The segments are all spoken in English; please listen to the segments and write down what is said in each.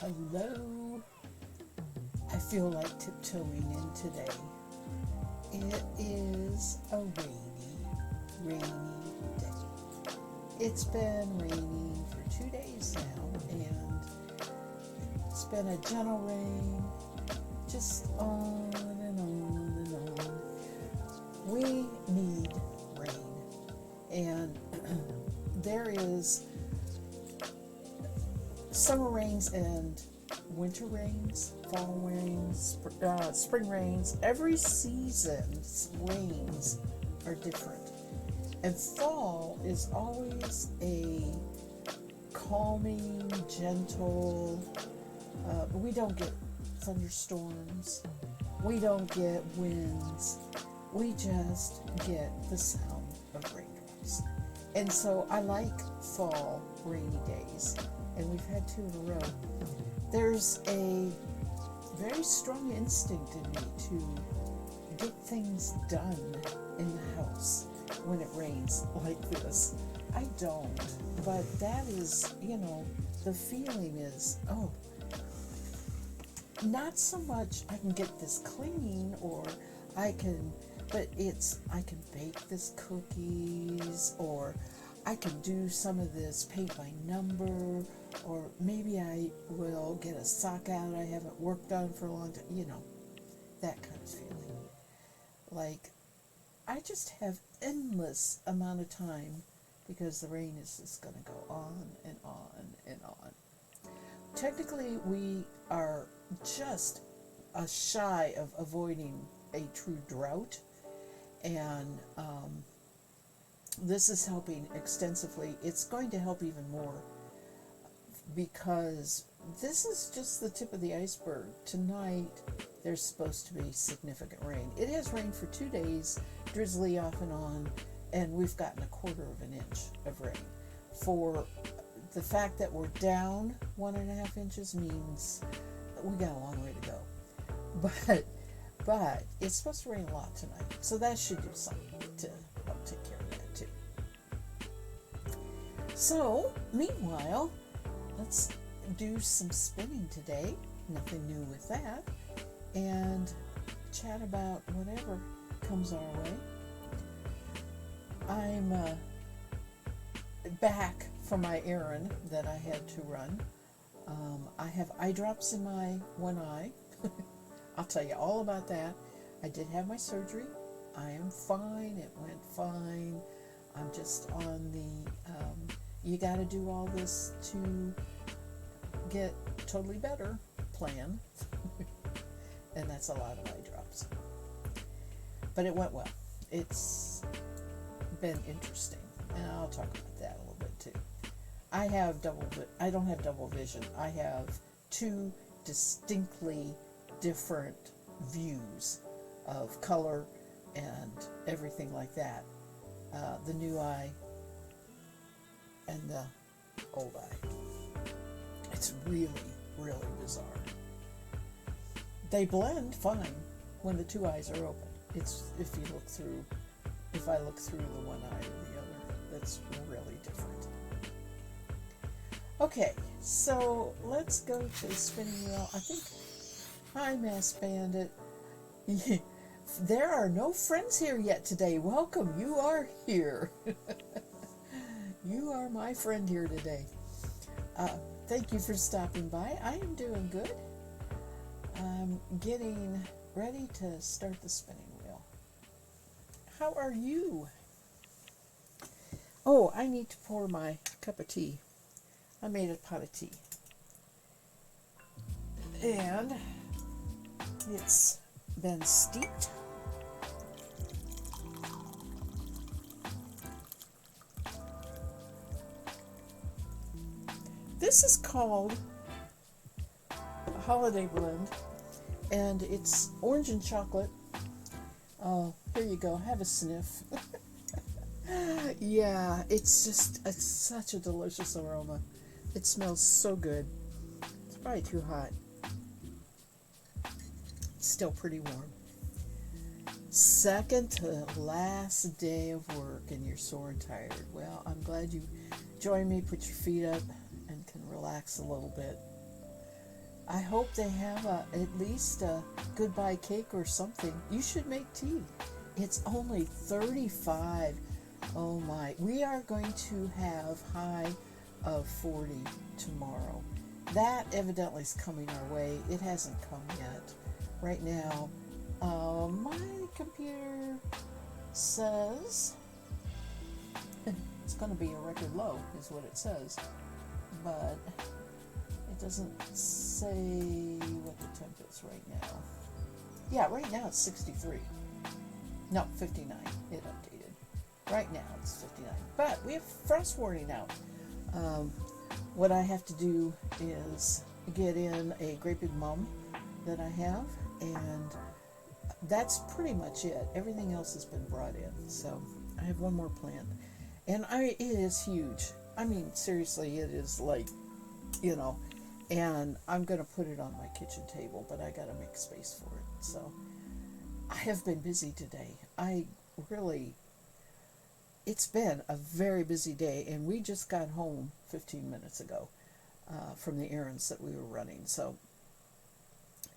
Hello. I feel like tiptoeing in today. It is a rainy day. It's been raining for 2 days now, and it's been a gentle rain, just on and on and on. We need rain, and there is summer rains and winter rains, fall rains, spring rains. Every season's rains are different. And fall is always a calming, gentle, we don't get thunderstorms, we don't get winds, we just get the sound of raindrops. And so I like fall rainy days, and we've had 2 in a row. There's a very strong instinct in me to get things done in the house when it rains like this. I don't, but that is, the feeling is, oh, not so much I can get this clean or I can bake this cookies, or I can do some of this paint by number, or maybe I will get a sock out I haven't worked on for a long time, that kind of feeling. Like, I just have endless amount of time because the rain is just going to go on and on and on. Technically, we are just shy of avoiding a true drought, and this is helping extensively. It's going to help even more because this is just the tip of the iceberg. Tonight, there's supposed to be significant rain. It has rained for 2 days, drizzly off and on, and we've gotten 1/4 inch of rain. For the fact that we're down 1.5 inches means we got a long way to go. But it's supposed to rain a lot tonight, so that should do something to help take care of that too. So, meanwhile, let's do some spinning today. Nothing new with that. And chat about whatever comes our way. I'm back from my errand that I had to run. I have eye drops in my one eye. I'll tell you all about that. I did have my surgery. I am fine. It went fine. I'm just on the, you got to do all this to get totally better plan. And that's a lot of eye drops. But it went well. It's been interesting. And I'll talk about that a little bit too. I don't have double vision. I have 2 distinctly different views of color and everything like that. The new eye and the old eye. It's really, really bizarre. They blend fine when the 2 eyes are open. It's if I look through the one eye or the other, that's really different. Okay, so let's go to the spinning wheel. I think, hi Mass Bandit. There are no friends here yet today. Welcome, you are here. You are my friend here today. Thank you for stopping by. I am doing good. I'm getting ready to start the spinning wheel. How are you? Oh, I need to pour my cup of tea. I made a pot of tea. And it's been steeped. This is called a holiday blend, and it's orange and chocolate. Oh, here you go. Have a sniff. Yeah, it's such a delicious aroma. It smells so good. It's probably too hot. It's still pretty warm. Second to last day of work and you're sore and tired. Well, I'm glad you joined me. Put your feet up and can relax a little bit. I hope they have at least a goodbye cake or something. You should make tea. It's only 35. Oh my. We are going to have high of 40 tomorrow. That evidently is coming our way. It hasn't come yet. Right now, my computer says it's going to be a record low, is what it says. But it doesn't say what the temp is right now. Yeah, right now it's 63. No, 59. It updated. Right now it's 59. But we have frost warning out. What I have to do is get in a great big mum that I have, and that's pretty much it. Everything else has been brought in. So I have one more plant. And it is huge. I mean, seriously, it is like, and I'm going to put it on my kitchen table, but I got to make space for it. So I have been busy today. It's been a very busy day, and we just got home 15 minutes ago from the errands that we were running. So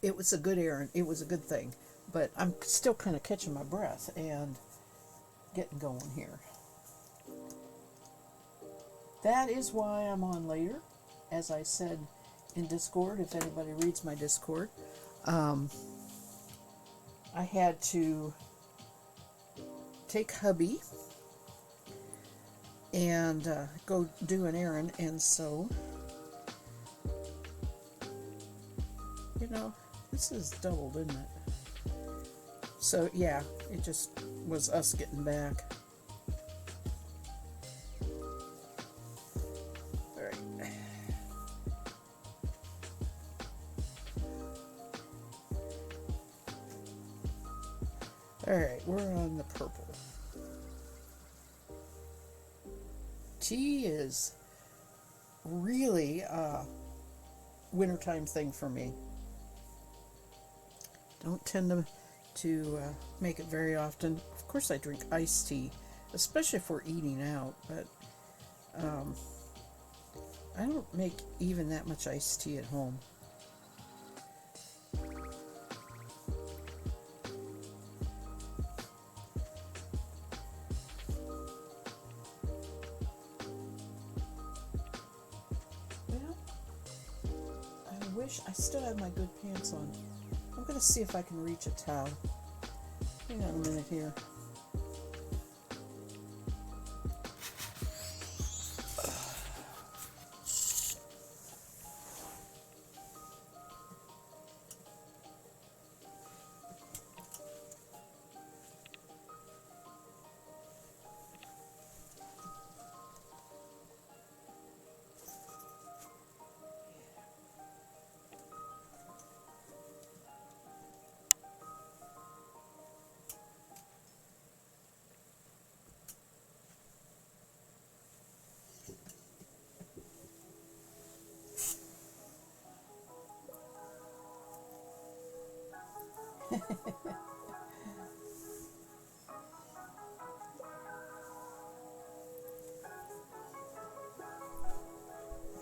it was a good errand. It was a good thing, but I'm still kind of catching my breath and getting going here. That is why I'm on later. As I said in Discord, if anybody reads my Discord, I had to take hubby and go do an errand, and so, this is doubled, isn't it? So, yeah, it just was us getting back. Alright, we're on the purple. Tea is really a wintertime thing for me. Don't tend to make it very often. Of course I drink iced tea, especially if we're eating out, but I don't make even that much iced tea at home. I still have my good pants on. I'm going to see if I can reach a towel. Hang on a minute here.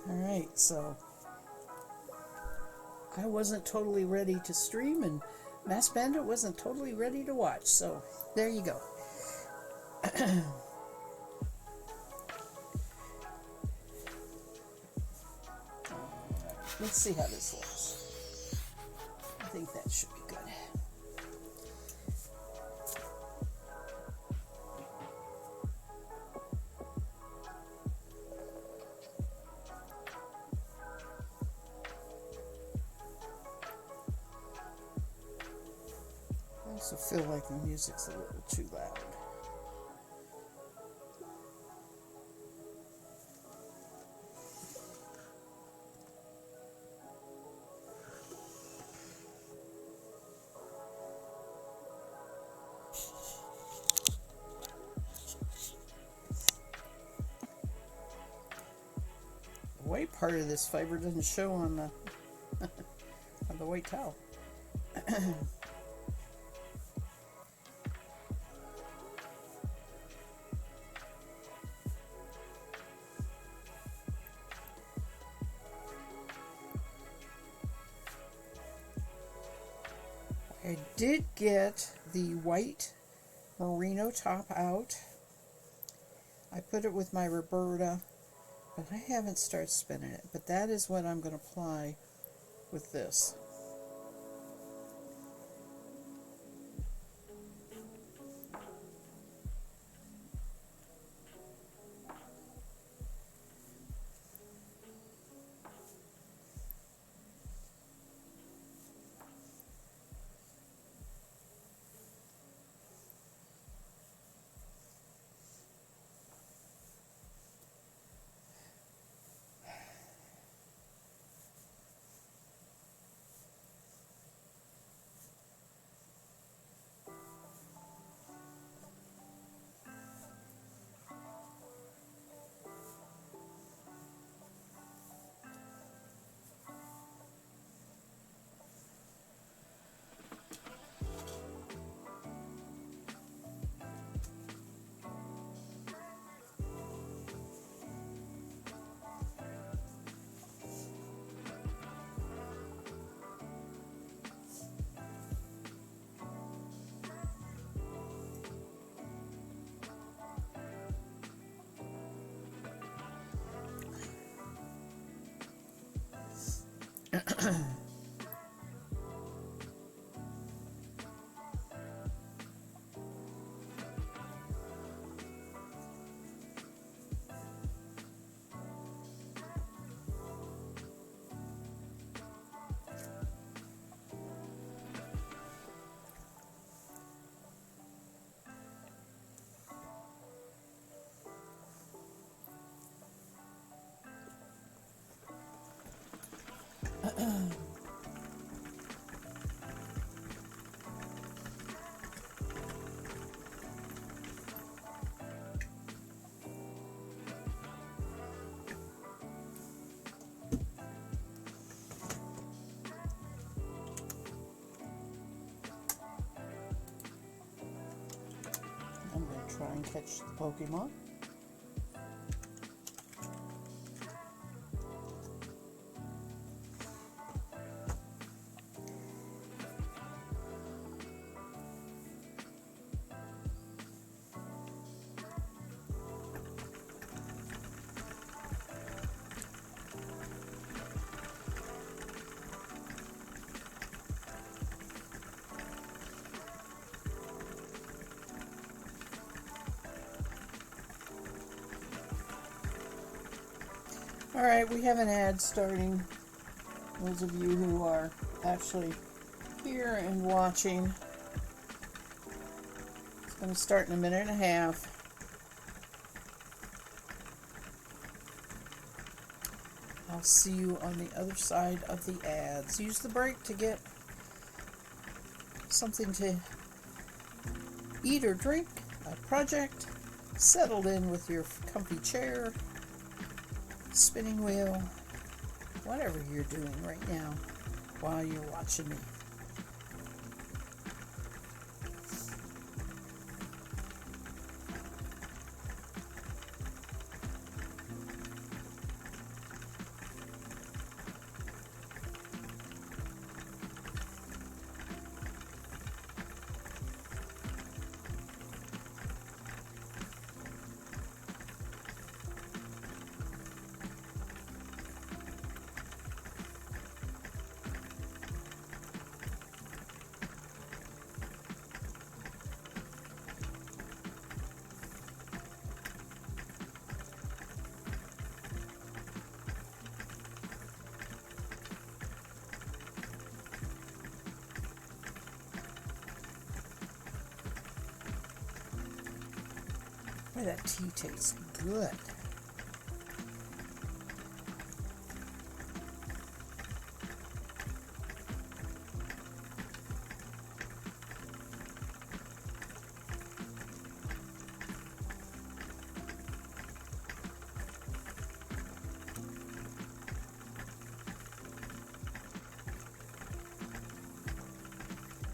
Alright, so I wasn't totally ready to stream, and Mass Bandit wasn't totally ready to watch, so there you go. Let's see how this looks. I think that should be good. I also feel like the music's a little too loud. The white part of this fiber doesn't show on the on the white towel. I did get the white merino top out. I put it with my Roberta, but I haven't started spinning it. But that is what I'm going to apply with this. I'm going to try and catch the Pokemon. Alright, we have an ad starting. Those of you who are actually here and watching. It's going to start in a minute and a half. I'll see you on the other side of the ads. Use the break to get something to eat or drink, a project, settled in with your comfy chair, spinning wheel, whatever you're doing right now while you're watching me. Boy, that tea tastes good.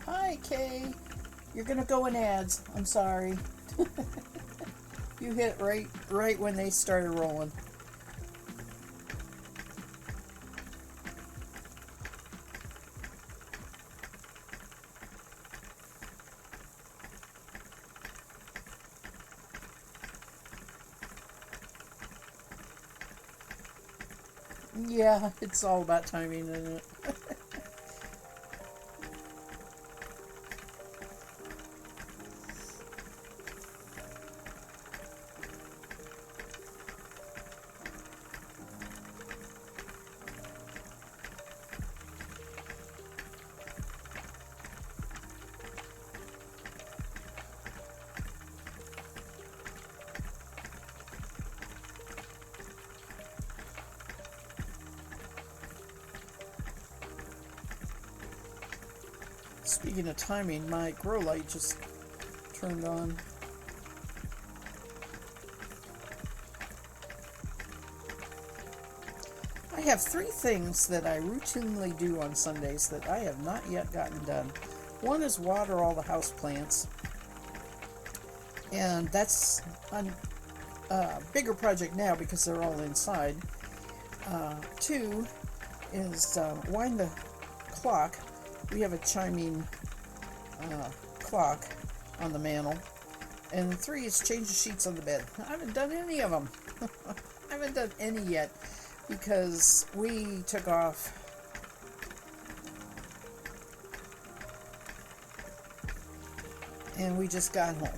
Hi, Kay. You're gonna go in ads. I'm sorry. You hit right when they started rolling. Yeah, it's all about timing, isn't it? Speaking of timing, my grow light just turned on. I have three things that I routinely do on Sundays that I have not yet gotten done. One is water all the house plants, and that's a bigger project now because they're all inside. Two is wind the clock. We have a chiming clock on the mantle. And three is change the sheets on the bed. I haven't done any of them. I haven't done any yet because we took off and we just got home.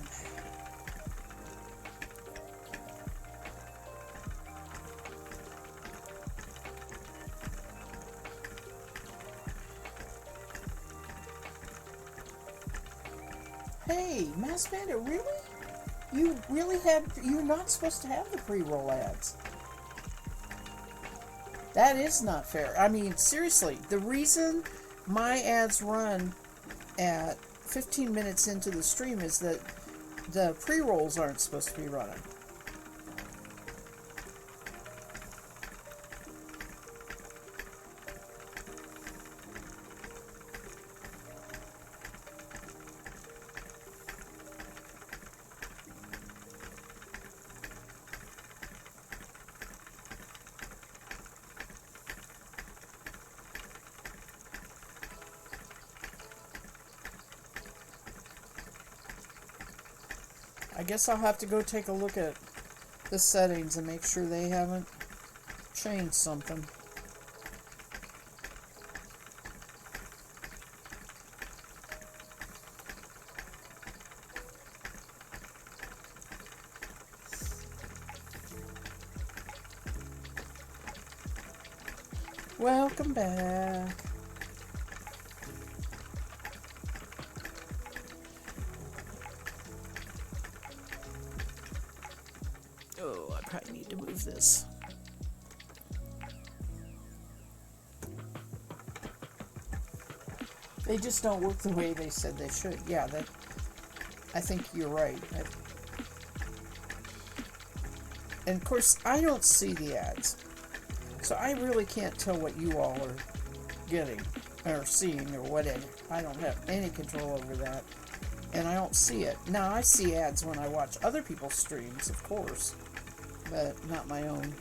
Hey, Mass Bandit, really? You're not supposed to have the pre-roll ads. That is not fair. I mean, seriously, the reason my ads run at 15 minutes into the stream is that the pre-rolls aren't supposed to be running. I guess I'll have to go take a look at the settings and make sure they haven't changed something. Welcome back. Oh, I probably need to move this. They just don't work the way they said they should. Yeah, I think you're right. And of course, I don't see the ads. So I really can't tell what you all are getting or seeing or whatever. I don't have any control over that. And I don't see it. Now, I see ads when I watch other people's streams, of course, but not my own.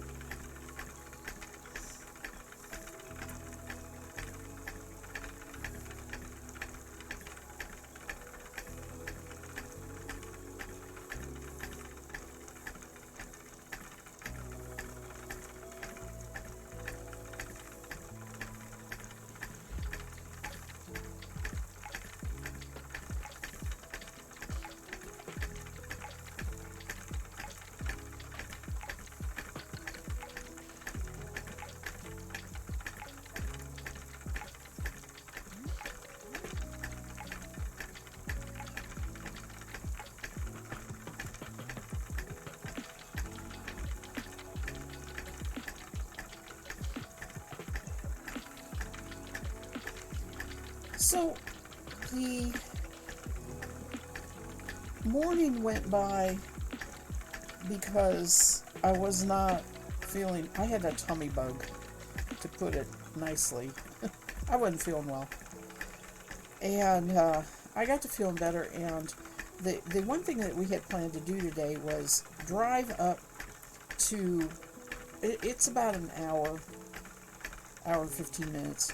So, the morning went by because I was not feeling, I had a tummy bug, to put it nicely. I wasn't feeling well. And I got to feeling better, and the one thing that we had planned to do today was drive up to, it's about an hour and 15 minutes,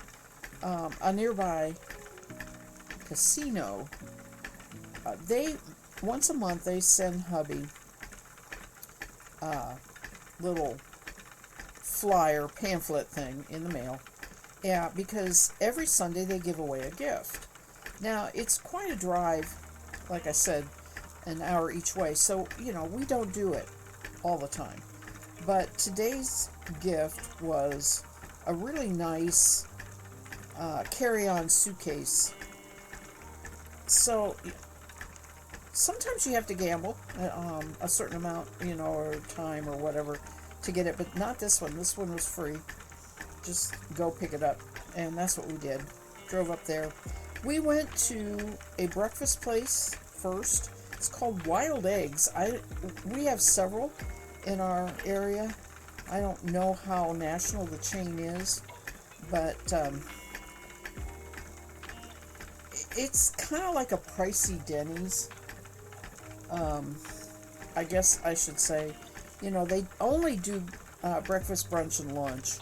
a nearby casino. They once a month they send hubby little flyer pamphlet thing in the mail. Yeah, because every Sunday they give away a gift. Now, it's quite a drive, like I said, an hour each way. So, we don't do it all the time. But today's gift was a really nice carry-on suitcase. So, sometimes you have to gamble a certain amount, or time or whatever to get it, but not this one. This one was free. Just go pick it up. And that's what we did. Drove up there. We went to a breakfast place first. It's called Wild Eggs. We have several in our area. I don't know how national the chain is, but it's kind of like a pricey Denny's. I guess I should say, they only do breakfast, brunch, and lunch.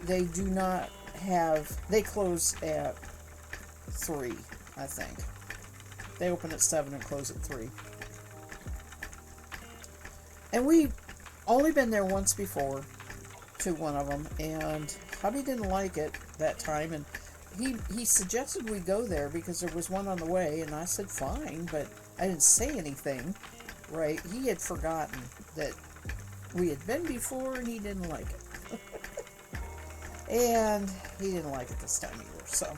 They do not have, they close at 3, I think. They open at 7 and close at 3. And we only been there once before to one of them, and hubby didn't like it that time, and he suggested we go there because there was one on the way, and I said fine, but I didn't say anything, right? He had forgotten that we had been before, and he didn't like it. And he didn't like it this time either, so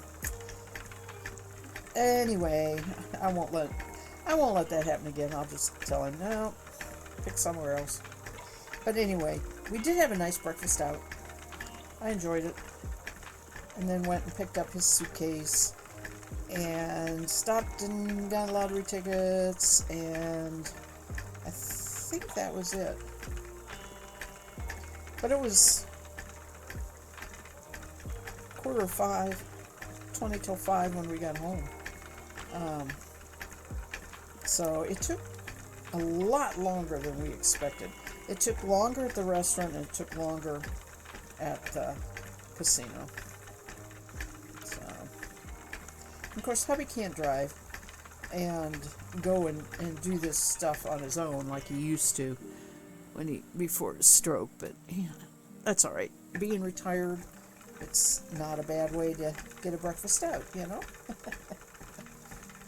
anyway, I won't let that happen again. I'll just tell him, no, pick somewhere else. But anyway, we did have a nice breakfast out. I enjoyed it. And then went and picked up his suitcase and stopped and got lottery tickets, and I think that was it. But it was 4:45, 20 till 5 when we got home. So it took a lot longer than we expected. It took longer at the restaurant, and it took longer at the casino. So, of course, hubby can't drive and go and do this stuff on his own like he used to before his stroke, but yeah, that's all right. Being retired, it's not a bad way to get a breakfast out,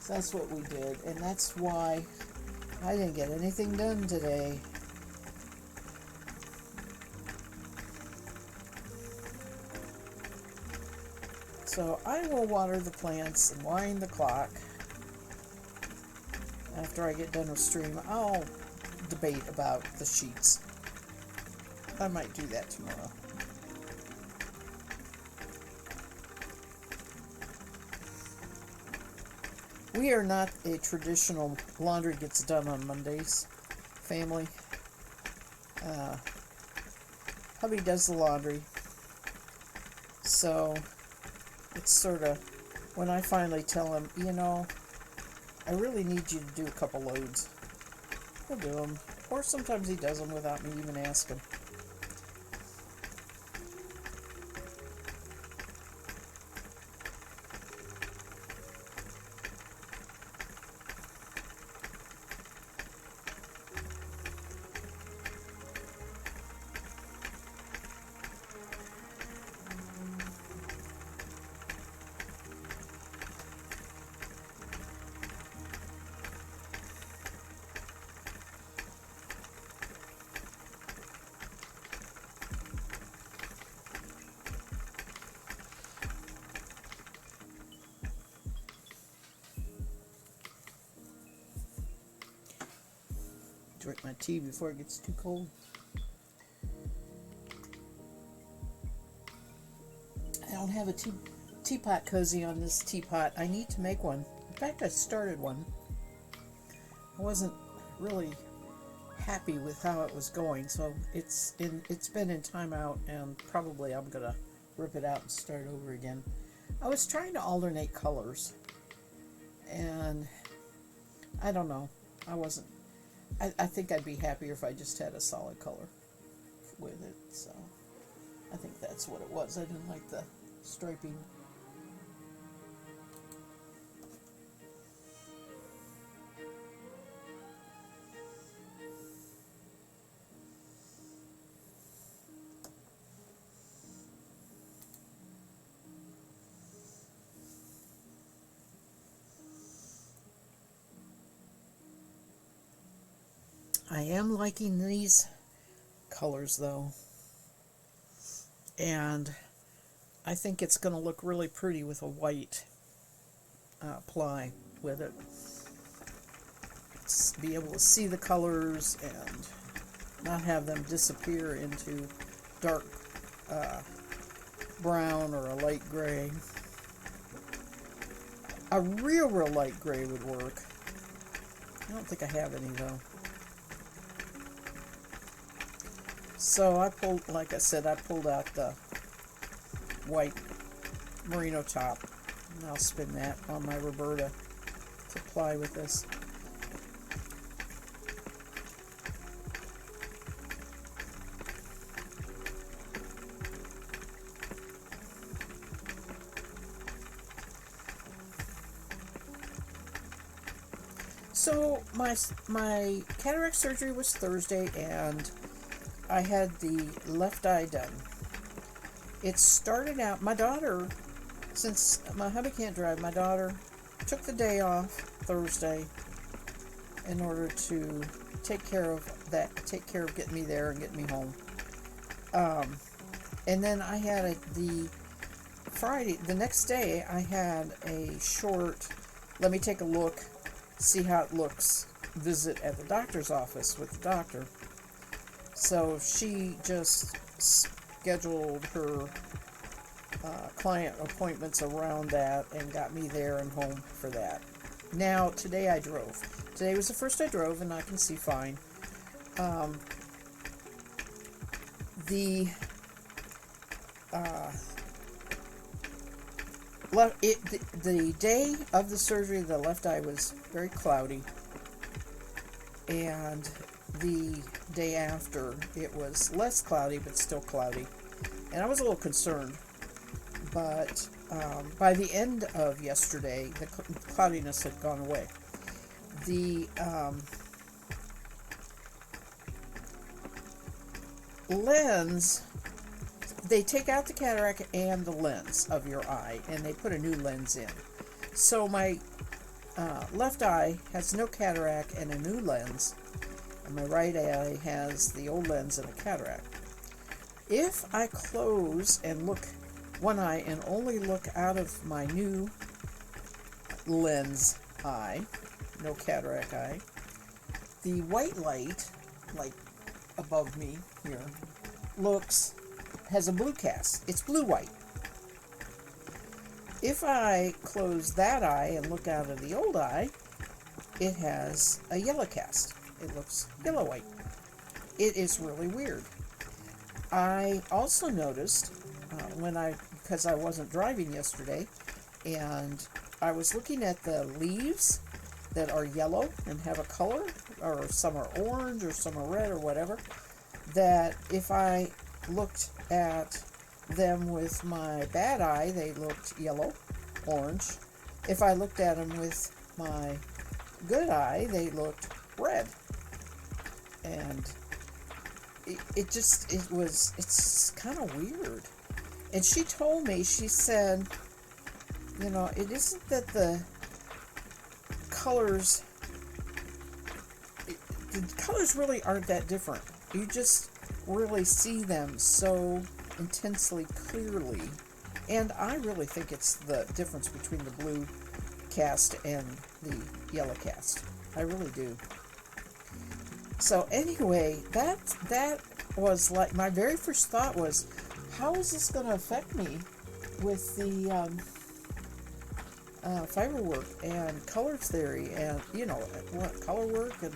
So that's what we did, and that's why I didn't get anything done today. So I will water the plants and wind the clock. After I get done with stream, I'll debate about the sheets. I might do that tomorrow. We are not a traditional laundry gets done on Mondays family. Hubby does the laundry. So it's sort of, when I finally tell him, I really need you to do a couple loads, he'll do them. Or sometimes he does them without me even asking. Drink my tea before it gets too cold. I don't have a teapot cozy on this teapot. I need to make one. In fact, I started one. I wasn't really happy with how it was going, so it's been in timeout, and probably I'm gonna rip it out and start over again. I was trying to alternate colors, and I don't know. I think I'd be happier if I just had a solid color with it, so I think that's what it was. I didn't like the striping. I am liking these colors though, and I think it's going to look really pretty with a white ply with it. Be able to see the colors and not have them disappear into dark brown or a light gray. A real light gray would work. I don't think I have any though. So I pulled, like I said, I pulled out the white merino top, and I'll spin that on my Roberta to ply with this. So my cataract surgery was Thursday, and I had the left eye done. It started out, my daughter, since my hubby can't drive, my daughter took the day off Thursday in order to take care of getting me there and getting me home. And then I had the Friday, the next day, I had a short, let me take a look, see how it looks, visit at the doctor's office with the doctor. So she just scheduled her client appointments around that and got me there and home for that. Now, today I drove. Today was the first I drove, and I can see fine. The day of the surgery, the left eye was very cloudy, and the day after, it was less cloudy, but still cloudy, and I was a little concerned, but by the end of yesterday, the cloudiness had gone away. The lens, they take out the cataract and the lens of your eye, and they put a new lens in. So my left eye has no cataract and a new lens, and my right eye has the old lens and a cataract. If I close and look one eye and only look out of my new lens eye, no cataract eye, the white light, like above me here, has a blue cast. It's blue-white. If I close that eye and look out of the old eye, it has a yellow cast. It looks yellow-white. It is really weird. I also noticed because I wasn't driving yesterday, and I was looking at the leaves that are yellow and have a color, or some are orange or some are red or whatever, that if I looked at them with my bad eye, they looked yellow, orange. If I looked at them with my good eye, they looked red. And it's kind of weird. And she told me, she said, it isn't that the colors really aren't that different. You just really see them so intensely clearly. And I really think it's the difference between the blue cast and the yellow cast. I really do. So anyway, that was like my very first thought was, how is this going to affect me with the fiber work and color theory and color work and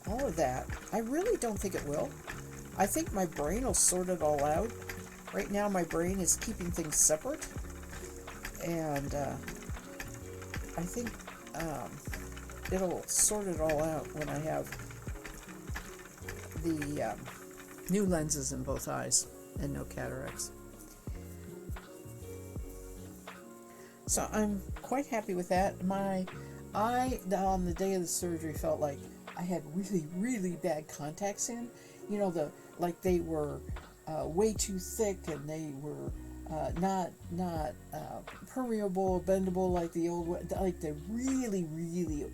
all of that? I really don't think it will. I think my brain will sort it all out. Right now my brain is keeping things separate, and I think it'll sort it all out when I have the new lenses in both eyes and no cataracts. So I'm quite happy with that. My eye on the day of the surgery felt like I had really, really bad contacts in. They were way too thick, and they were not permeable, bendable like the old, like the really, really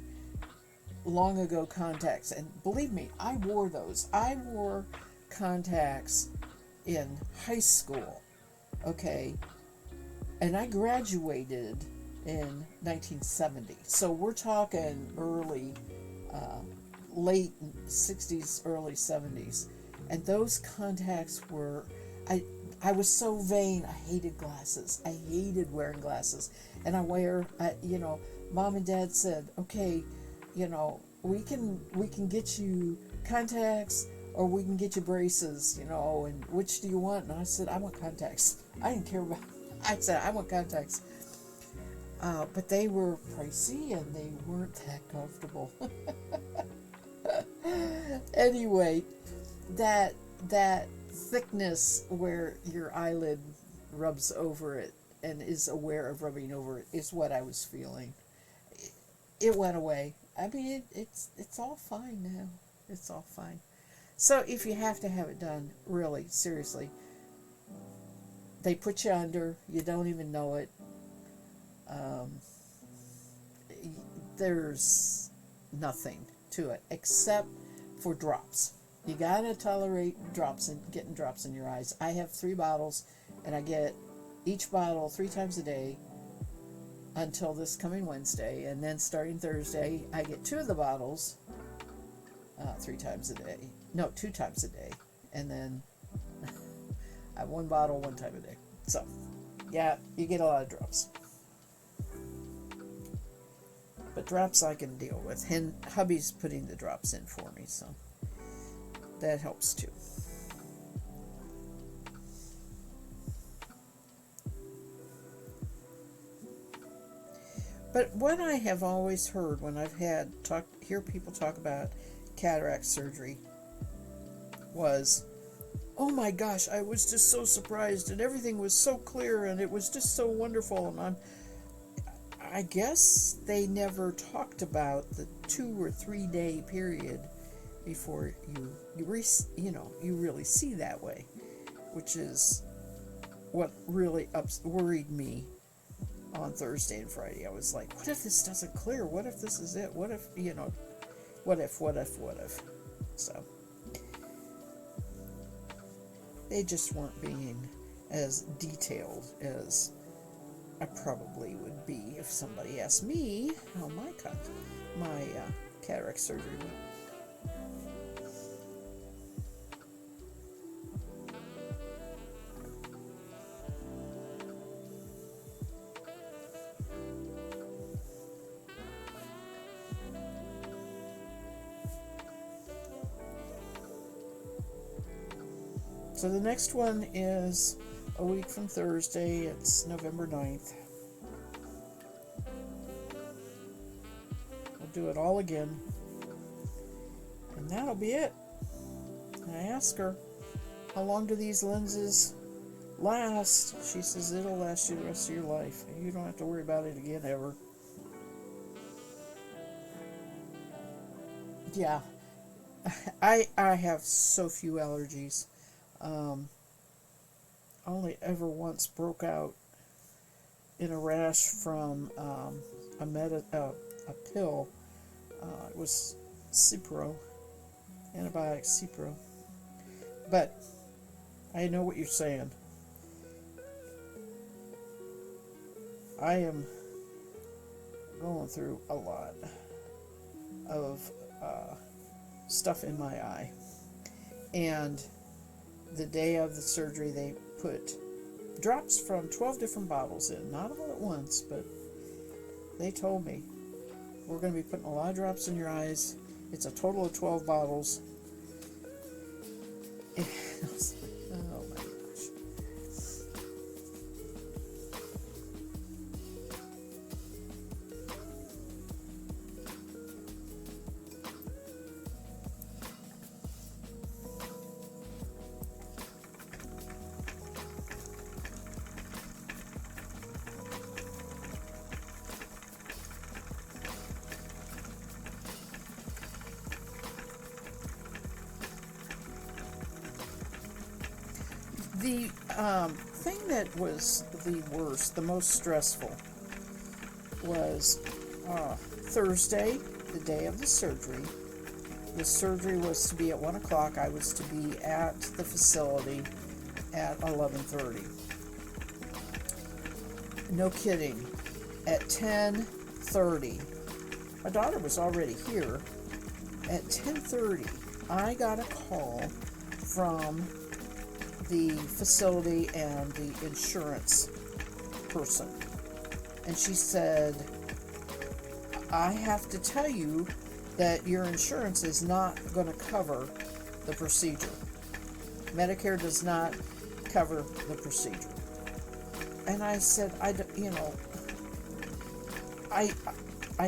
long ago contacts, and believe me, I wore those. I wore contacts in high school, okay, and I graduated in 1970. So we're talking early, late 60s, early 70s, and those contacts were, I was so vain. I hated glasses. I hated wearing glasses, and Mom and Dad said, okay, we can get you contacts or we can get you braces, and which do you want? And I said, I want contacts. I didn't care about. I said I want contacts, but they were pricey and they weren't that comfortable. Anyway, that thickness where your eyelid rubs over it and is aware of rubbing over it is what I was feeling. It went away. I mean, it's all fine now. It's all fine. So if you have to have it done, really, seriously, they put you under. You don't even know it. There's nothing to it except for drops. You gotta tolerate getting drops in your eyes. I have 3 bottles, and I get each bottle 3 times a day until this coming Wednesday, and then starting Thursday, I get 2 of the bottles 3 times a day. No, 2 times a day, and then I have 1 bottle 1 time a day. So, yeah, you get a lot of drops. But drops I can deal with. And hubby's putting the drops in for me, so that helps too. But what I have always heard when I've hear people talk about cataract surgery was, oh my gosh, I was just so surprised and everything was so clear and it was just so wonderful. And I guess they never talked about the 2 or 3 day period before you really see that way, which is what really worried me on Thursday and Friday. I was like, what if this doesn't clear? What if this is it? What if, what if? So they just weren't being as detailed as I probably would be if somebody asked me how my cataract surgery went. So the next one is a week from Thursday. It's November 9th. We'll do it all again. And that'll be it. I asked her, how long do these lenses last? She says, it'll last you the rest of your life. You don't have to worry about it again ever. Yeah. I have so few allergies. Only ever once broke out in a rash from a pill. It was Cipro, antibiotic Cipro. But I know what you're saying. I am going through a lot of stuff in my eye, and the day of the surgery, they put drops from 12 different bottles in. Not all at once, but they told me, we're going to be putting a lot of drops in your eyes. It's a total of 12 bottles. And I was like, oh my gosh. The thing that was the worst, the most stressful, was Thursday. the day of the surgery. The surgery was to be at 1 o'clock. I was to be at the facility at 11:30. No kidding. At 10:30, my daughter was already here. At 10:30, I got a call from the facility and the insurance person. And she said, I have to tell you that your insurance is not going to cover the procedure. Medicare does not cover the procedure. And I said, I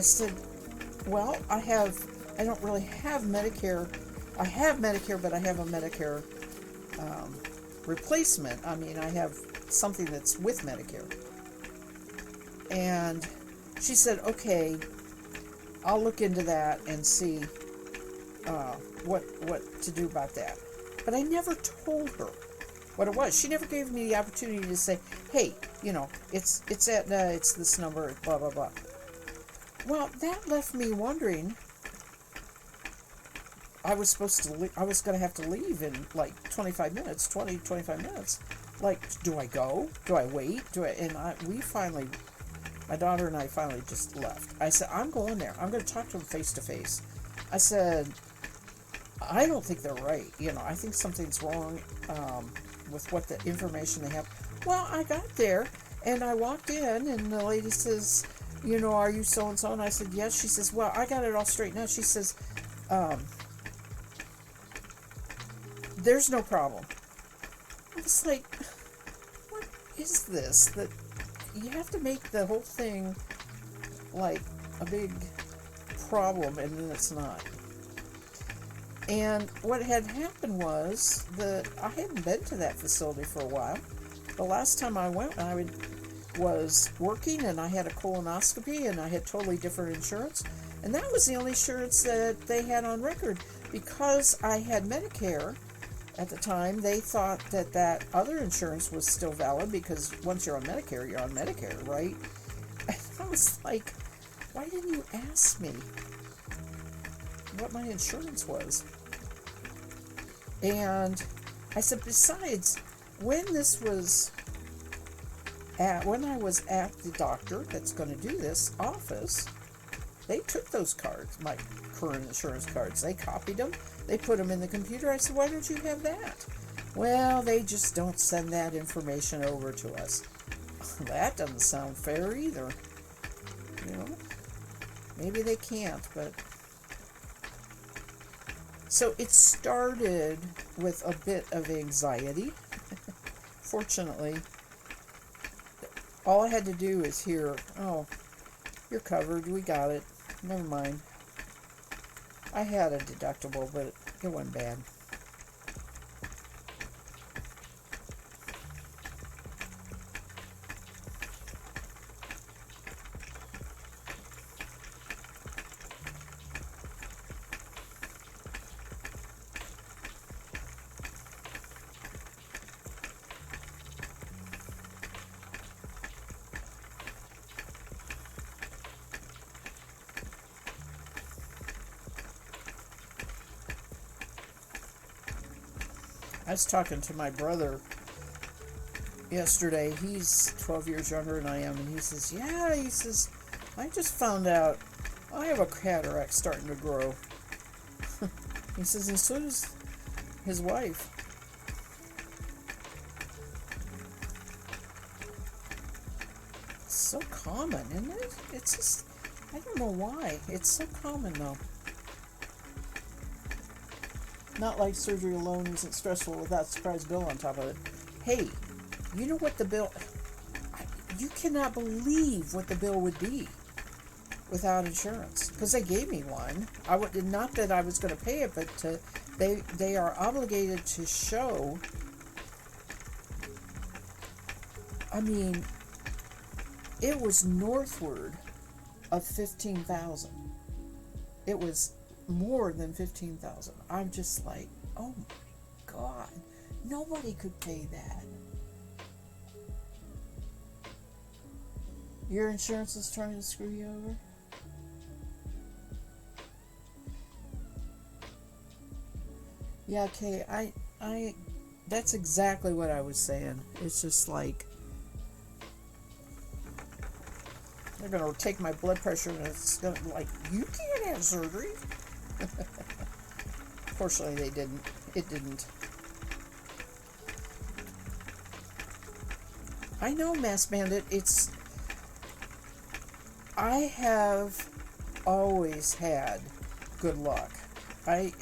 said, well, I don't really have Medicare. I have Medicare, but I have a Medicare replacement. I mean, I have something that's with Medicare. And she said, okay, I'll look into that and see what to do about that. But I never told her what it was. She never gave me the opportunity to say, hey, it's Aetna, it's this number, blah, blah, blah. Well, that left me wondering. I was going to have to leave in like 25 minutes. Like, do I go? Do I wait? My daughter and I finally just left. I said, I'm going there. I'm going to talk to them face to face. I said, I don't think they're right. I think something's wrong with what the information they have. Well, I got there and I walked in and the lady says, are you so-and-so? And I said, yes. She says, well, I got it all straightened out. She says, there's no problem. I was like, what is this? That you have to make the whole thing like a big problem, and then it's not. And what had happened was that I hadn't been to that facility for a while. The last time I went, I was working, and I had a colonoscopy, and I had totally different insurance. And that was the only insurance that they had on record. Because I had Medicare at the time, they thought that other insurance was still valid, because once you're on Medicare, right? And I was like, why didn't you ask me what my insurance was? And I said, besides, when I was at the doctor that's going to do this office, they took those cards, my current insurance cards. They copied them. They put them in the computer. I said, why don't you have that? Well, they just don't send that information over to us. That doesn't sound fair either. Maybe they can't, but... So it started with a bit of anxiety. Fortunately, all I had to do is hear, oh, you're covered, we got it, never mind. I had a deductible, but it wasn't bad. I was talking to my brother yesterday. He's 12 years younger than I am, and he says, I just found out I have a cataract starting to grow. He says, and so does his wife. It's so common, isn't it? It's just, I don't know why. It's so common, though. Not like surgery alone isn't stressful without surprise bill on top of it. Hey, you know what the bill... You cannot believe what the bill would be without insurance. Because they gave me one. Not that I was going to pay it, but they are obligated to show... I mean, it was northward of $15,000. It was more than $15,000. I'm just like, oh my God, nobody could pay that. Your insurance is trying to screw you over? Yeah, Kay, that's exactly what I was saying. It's just like they're gonna take my blood pressure, and it's gonna like you can't have surgery. Fortunately, they didn't. It didn't. I know, Mass Bandit. I have always had good luck. I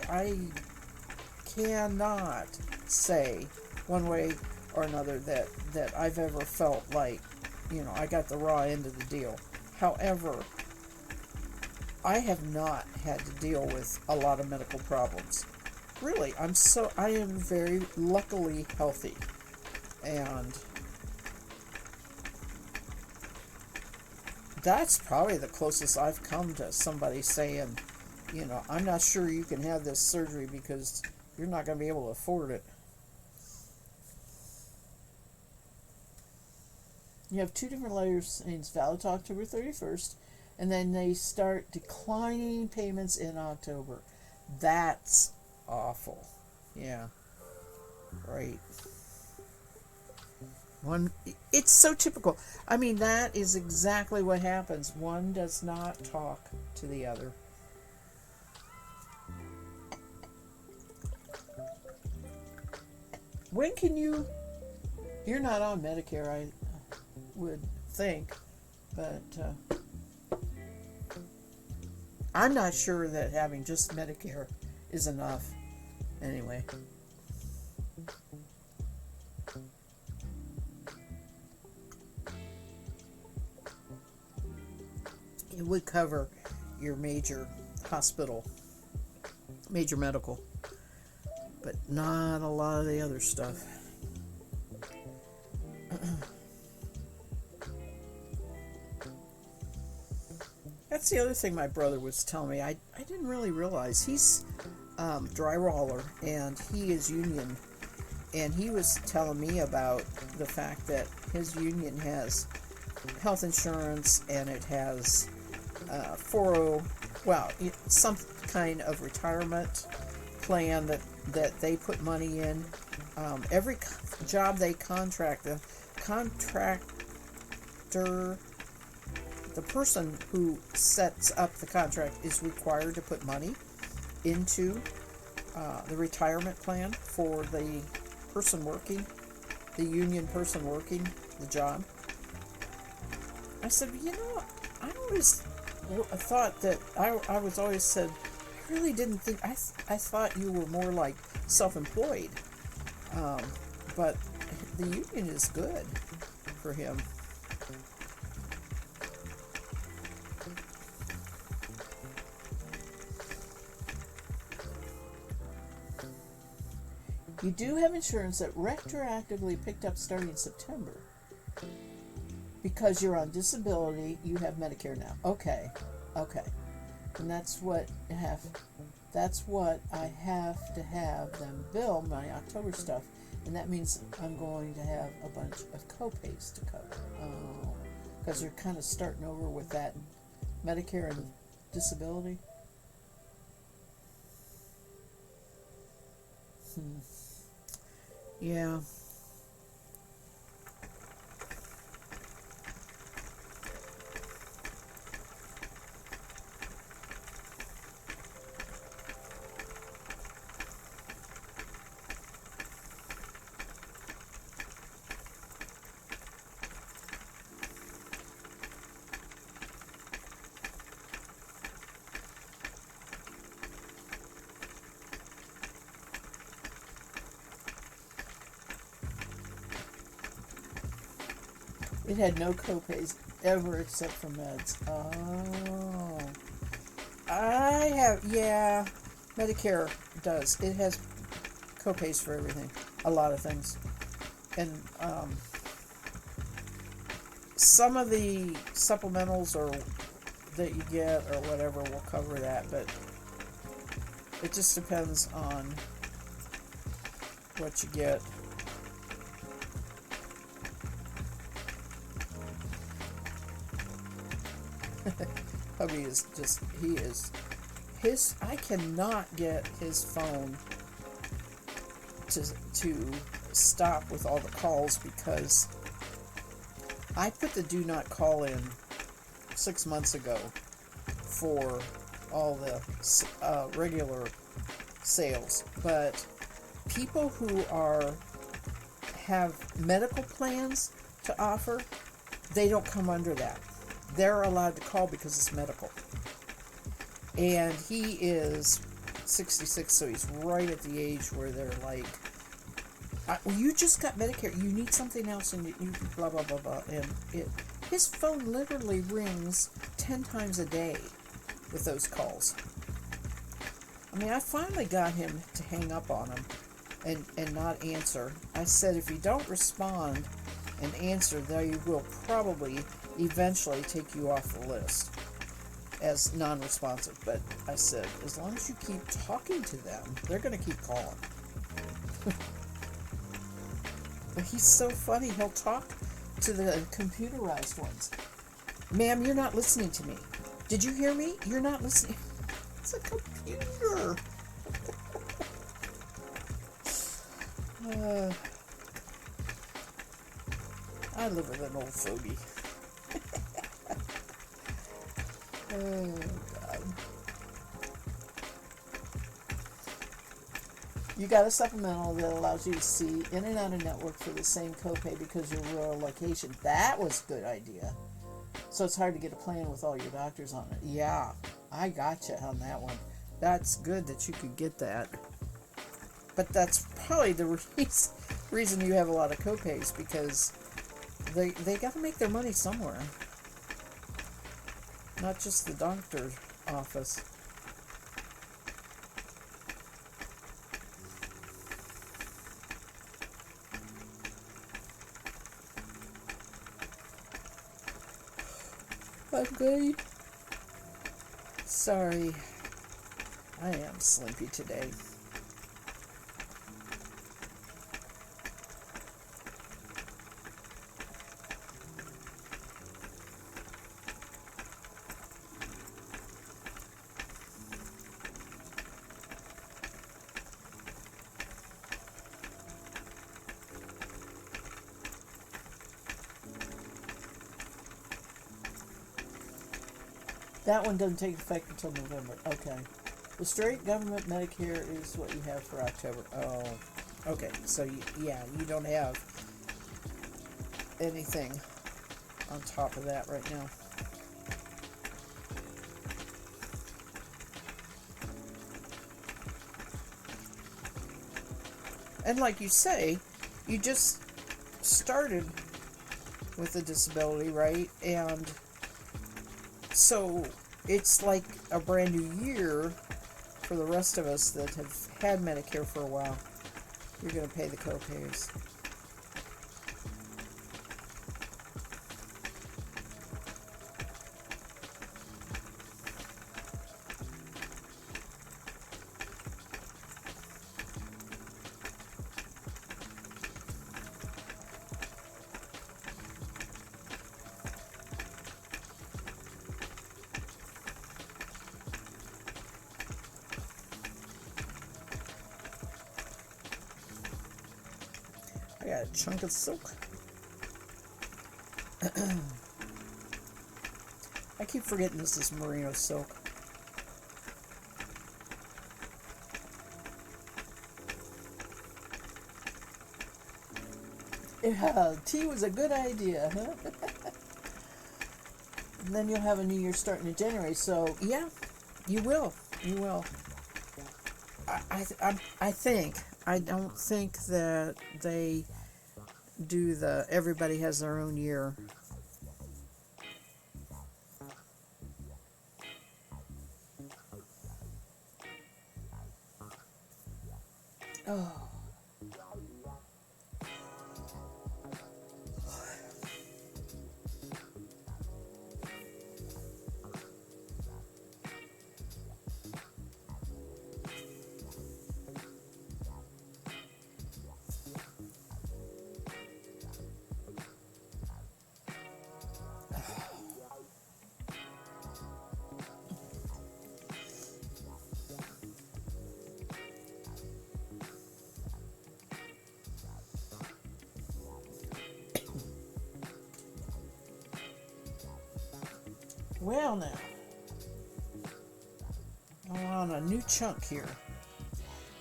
cannot say one way or another that I've ever felt like, I got the raw end of the deal. However, I have not had to deal with a lot of medical problems. Really, I am very luckily healthy. And that's probably the closest I've come to somebody saying, I'm not sure you can have this surgery because you're not going to be able to afford it. You have two different letters, and it's valid to October 31st, and then they start declining payments in October. That's awful. Yeah, right. It's so typical. I mean, that is exactly what happens. One does not talk to the other. When can you're not on Medicare, I would think, but I'm not sure that having just Medicare is enough anyway. It would cover your major hospital, major medical, but not a lot of the other stuff. That's the other thing my brother was telling me. I didn't really realize he's drywaller and he is union, and he was telling me about the fact that his union has health insurance and it has 40, some kind of retirement plan that they put money in. Every job they contract, the contractor, the person who sets up the contract is required to put money into the retirement plan for the person working, the union person working the job. I said, I always thought that I was always said, I really didn't think, I thought you were more like self-employed. But the union is good for him. You do have insurance that retroactively picked up starting in September. Because you're on disability, you have Medicare now. Okay. And that's what I have to have them bill my October stuff. And that means I'm going to have a bunch of co-pays to cover. Oh, because they're kind of starting over with that Medicare and disability. Yeah. It had no copays ever except for meds. Oh. Medicare does. It has copays for everything. A lot of things. And some of the supplementals or that you get or whatever will cover that, but it just depends on what you get. Hubby is just, I cannot get his phone to stop with all the calls because I put the do not call in 6 months ago for all the regular sales, but people who have medical plans to offer, they don't come under that. They're allowed to call because it's medical. And he is 66, so he's right at the age where they're like, you just got Medicare, you need something else, and you blah, blah, blah, blah. And his phone literally rings 10 times a day with those calls. I mean, I finally got him to hang up on him and not answer. I said, if you don't respond and answer, they will probably eventually take you off the list as non-responsive. But I said, as long as you keep talking to them, they're going to keep calling. But he's so funny. He'll talk to the computerized ones. Ma'am, you're not listening to me. Did you hear me? You're not listening. It's a computer. I live with an old fogey. Oh, God. You got a supplemental that allows you to see in and out of network for the same copay because of your rural location. That was a good idea. So it's hard to get a plan with all your doctors on it. Yeah, I got you on that one. That's good that you could get that. But that's probably the reason you have a lot of copays, because they got to make their money somewhere. Not just the doctor's office. I'm good. Sorry. I am sleepy today. That one doesn't take effect until November. Okay. The straight government Medicare is what you have for October. Oh, okay. So, you don't have anything on top of that right now. And like you say, you just started with a disability, right? And so it's like a brand new year for the rest of us that have had Medicare for a while. You're going to pay the copays. I got a chunk of silk. I keep forgetting this is merino silk. Yeah, tea was a good idea, huh? And then you'll have a new year starting in January. So, yeah, you will. You will. I think. I don't think that they do everybody has their own year. Oh. Well, now, I'm on a new chunk here.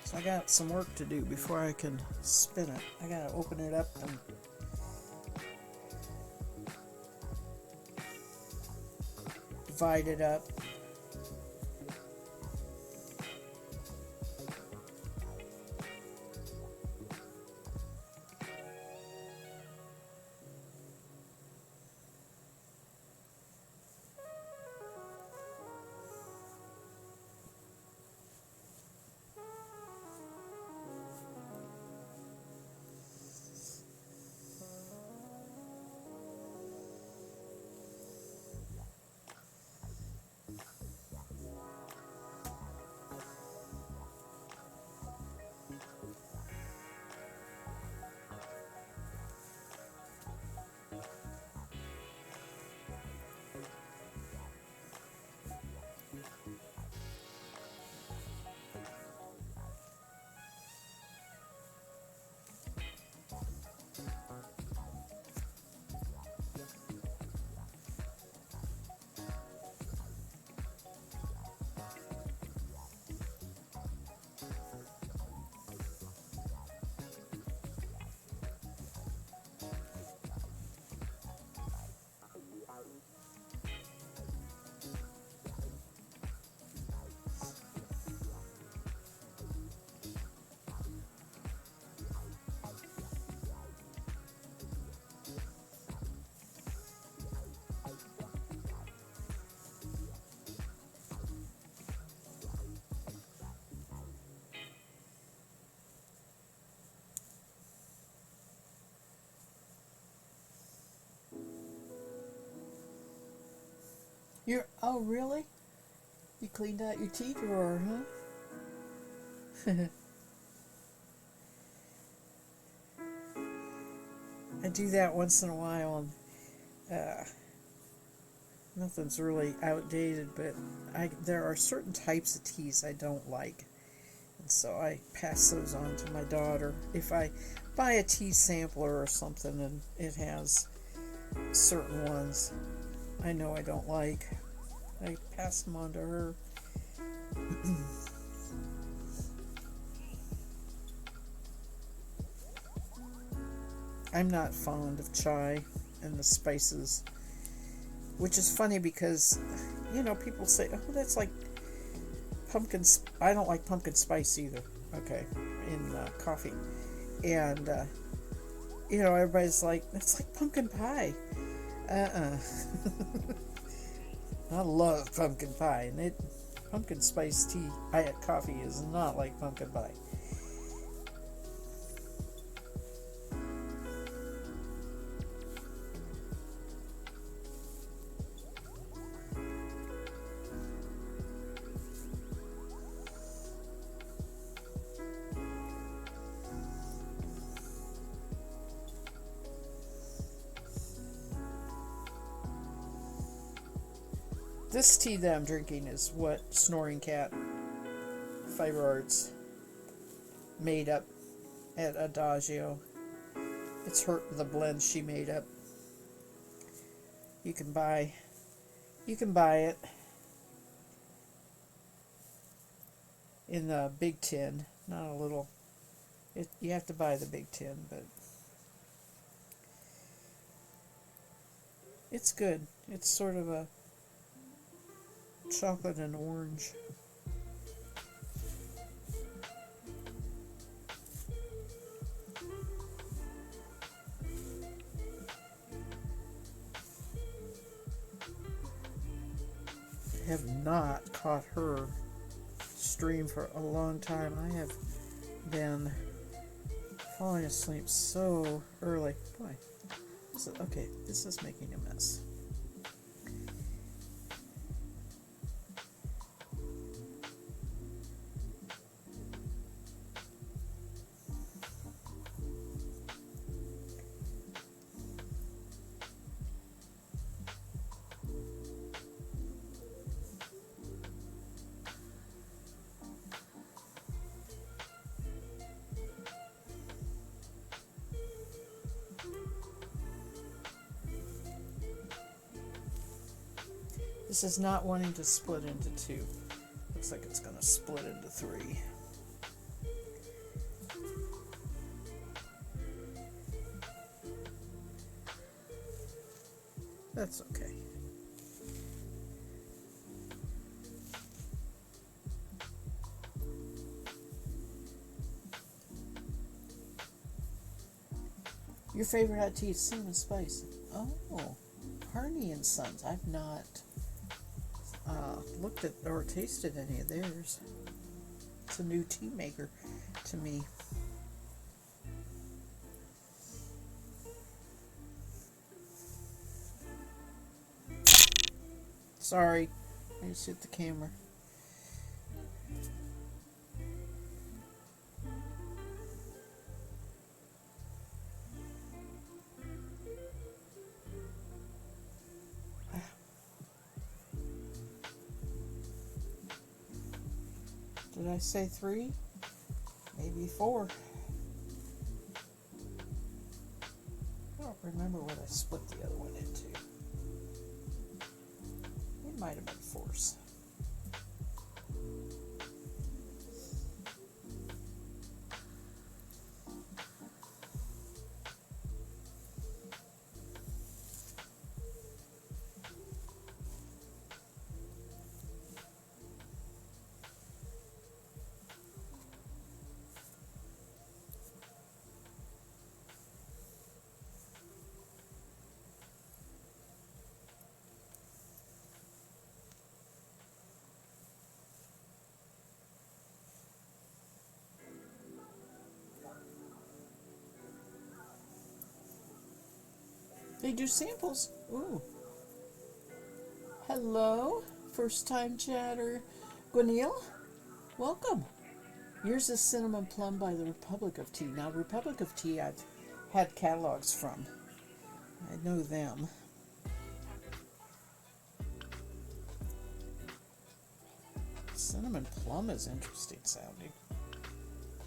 So I got some work to do before I can spin it. I gotta open it up and divide it up. Oh, really? You cleaned out your tea drawer, huh? I do that once in a while, and nothing's really outdated, but there are certain types of teas I don't like, and so I pass those on to my daughter. If I buy a tea sampler or something and it has certain ones I know I don't like, I pass them on to her. I'm not fond of chai and the spices, which is funny because, people say, oh, that's like pumpkin. I don't like pumpkin spice either, okay, in coffee. And, everybody's like, it's like pumpkin pie. I love pumpkin pie, and pumpkin spice tea, coffee is not like pumpkin pie. This tea that I'm drinking is what Snoring Cat Fiber Arts made up at Adagio. It's the blend she made up. You can buy it in the big tin, not a little. You have to buy the big tin, but it's good. It's sort of a chocolate and orange. Have not caught her stream for a long time. I have been falling asleep so early. Boy, this is making a mess. This is not wanting to split into two. Looks like it's going to split into three. That's okay. Your favorite hot tea is cinnamon spice. Oh, Harney and Sons. I've not looked at or tasted any of theirs. It's a new tea maker to me. Sorry, I just hit the camera. Did I say 3? Maybe 4. I don't remember what I split the other one into. It might have been 4s. They do samples. Ooh. Hello, first time chatter. Gweneil, welcome. Yours is Cinnamon Plum by the Republic of Tea. Now, Republic of Tea I've had catalogs from. I know them. Cinnamon Plum is interesting sounding.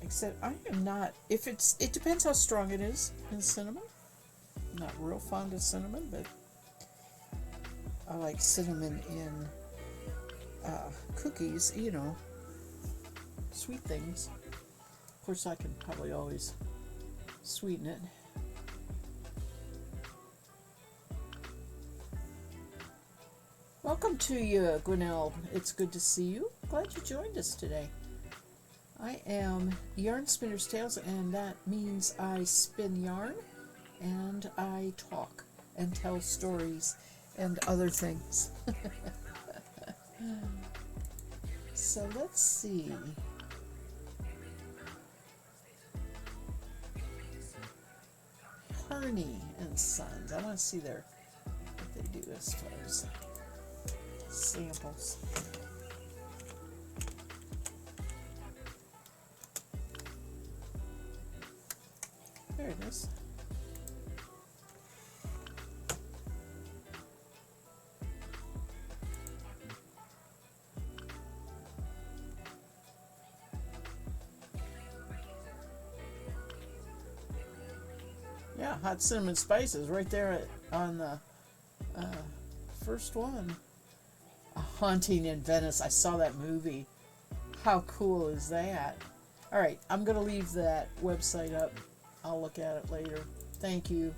Except I am not, it depends how strong it is in cinnamon. I'm not real fond of cinnamon, but I like cinnamon in cookies, you know, sweet things. Of course, I can probably always sweeten it. Welcome to you, Gweneil. It's good to see you. Glad you joined us today. I am Yarn Spinner's Tales, and that means I spin yarn and I talk and tell stories and other things. So let's see. Harney and Sons. I want to see what they do as far as samples. There it is. Yeah, hot cinnamon spices right there on the first one. A Haunting in Venice. I saw that movie. How cool is that? All right, I'm going to leave that website up. I'll look at it later. Thank you,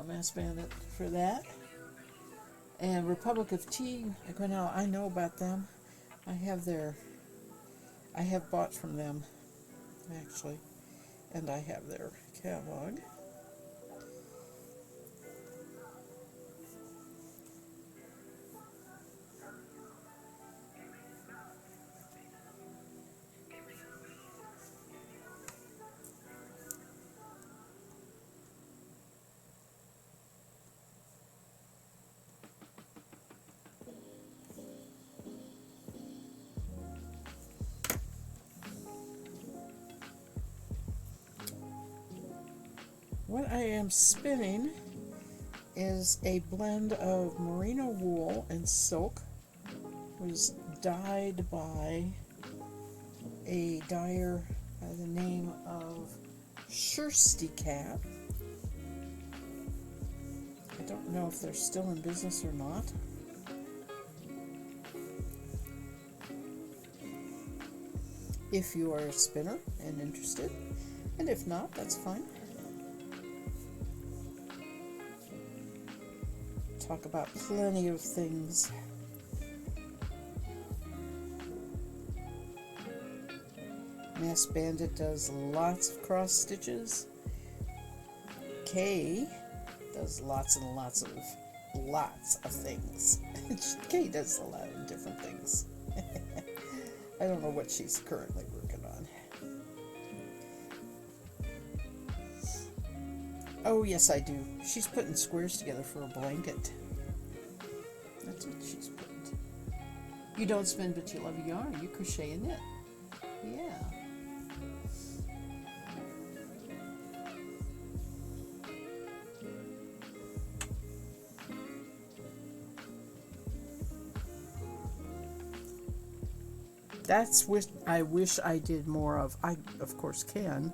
Mass Bandit, for that. And Republic of Tea, I know about them. I have bought from them, actually, and I have their catalog. What I am spinning is a blend of merino wool and silk. It was dyed by a dyer by the name of Schersticat. I don't know if they're still in business or not. if you are a spinner and interested. And if not, that's fine. Talk about plenty of things. Mass Bandit does lots of cross stitches. Kay does lots and lots of things. Kay does a lot of different things. I don't know what she's currently working on. Oh, yes, I do. She's putting squares together for a blanket. That's what she's putting. You don't spin, but you love yarn. You crochet and knit. Yeah. That's what I wish I did more of. I, of course, can,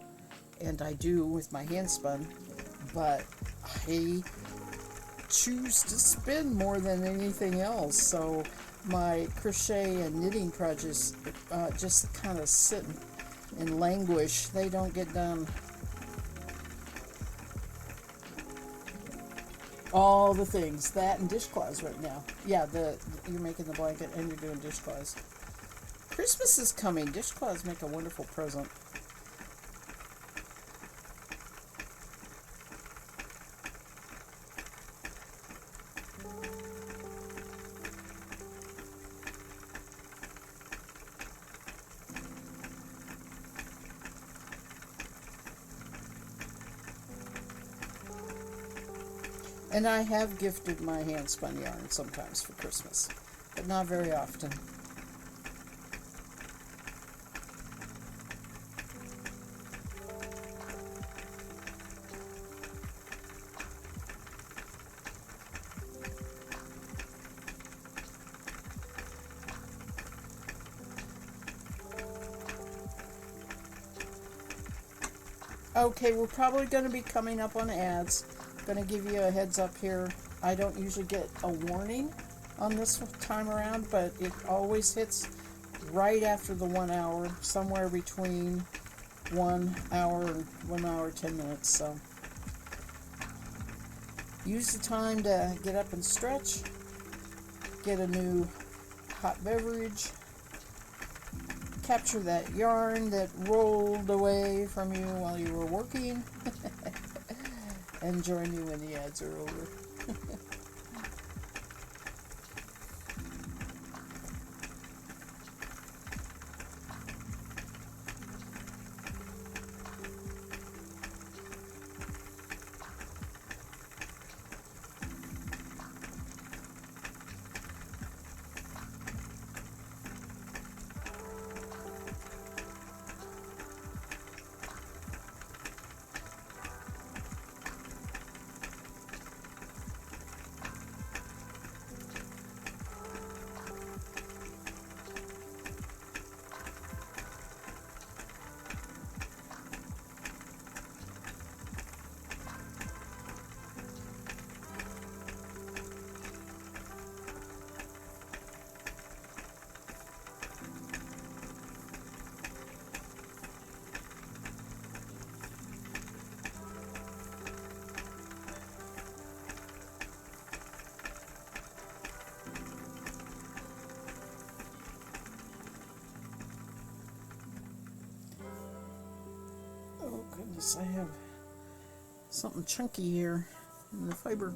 and I do with my hand spun, but I choose to spin more than anything else. So my crochet and knitting projects just kind of sit and languish. They don't get done. All the things, that and dishcloths right now. Yeah, you're making the blanket and you're doing dishcloths. Christmas is coming. Dishcloths make a wonderful present. And I have gifted my hand spun yarn sometimes for Christmas, but not very often. Okay, we're probably going to be coming up on ads. Going to give you a heads up here. I don't usually get a warning on this time around, but it always hits right after the 1 hour, somewhere between 1 hour and 1 hour 10 minutes. So use the time to get up and stretch, get a new hot beverage, capture that yarn that rolled away from you while you were working, and join me when the ads are over. Oh goodness, I have something chunky here in the fiber.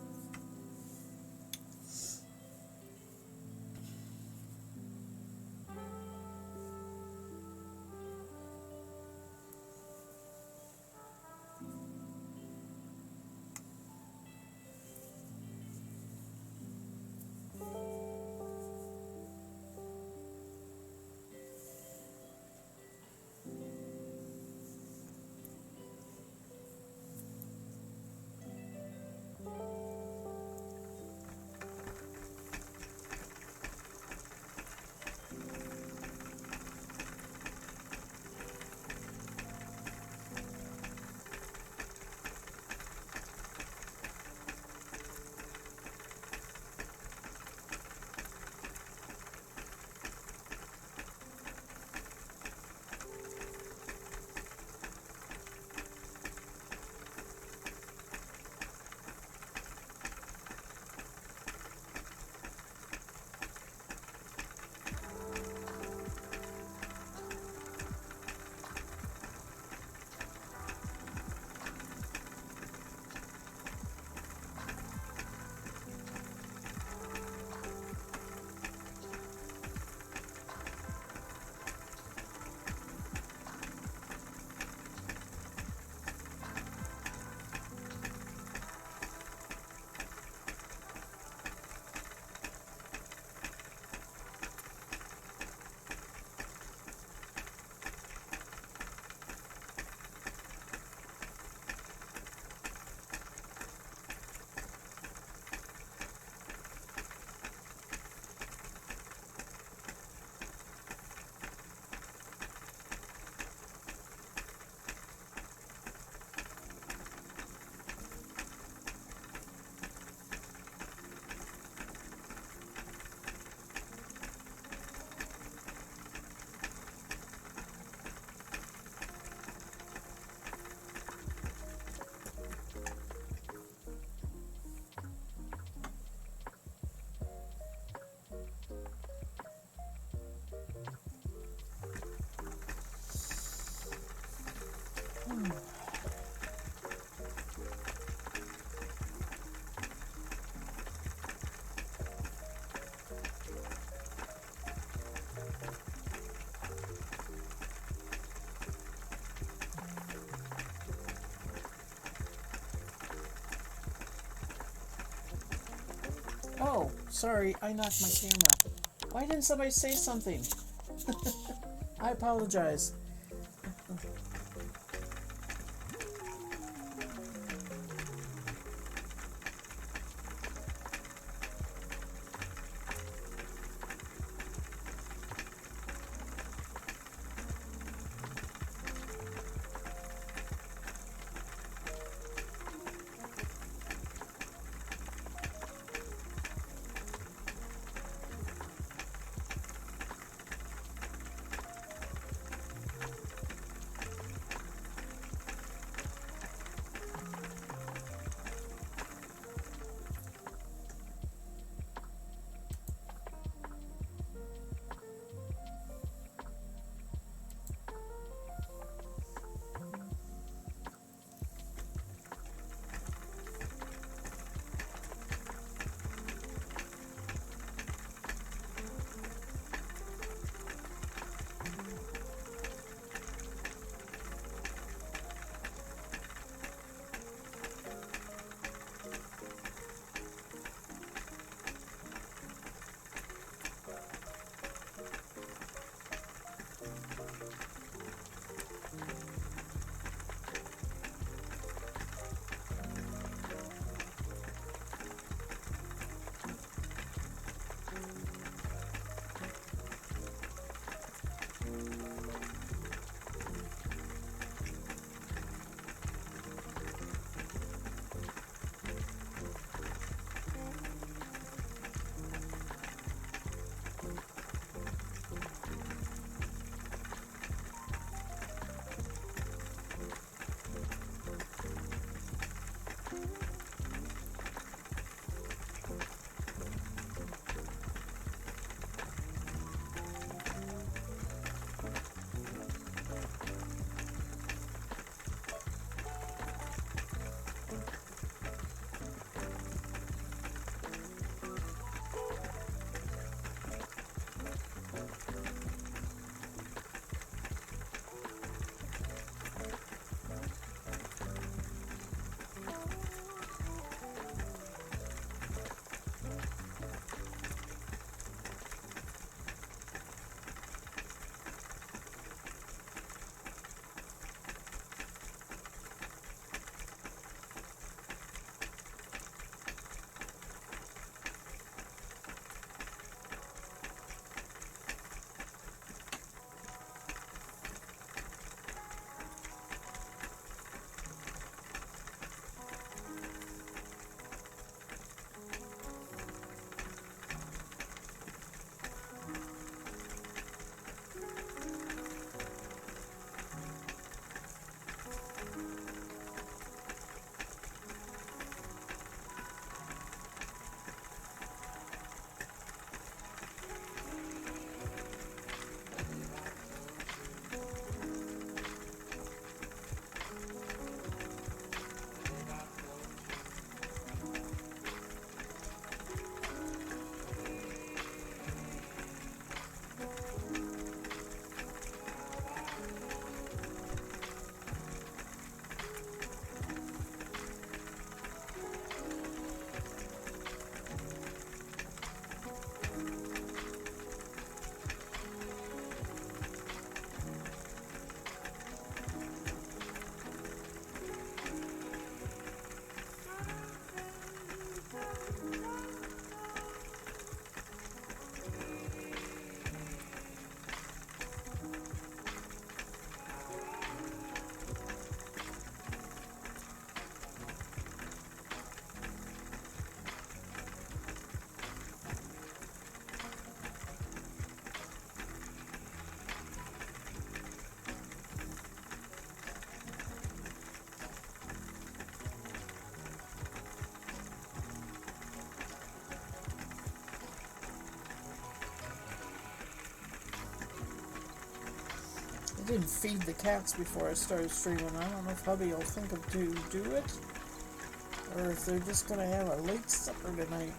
Oh, sorry, I knocked my camera. Why didn't somebody say something? I apologize. I didn't feed the cats before I started streaming. I don't know if hubby will think of to do it, or if they're just going to have a late supper tonight.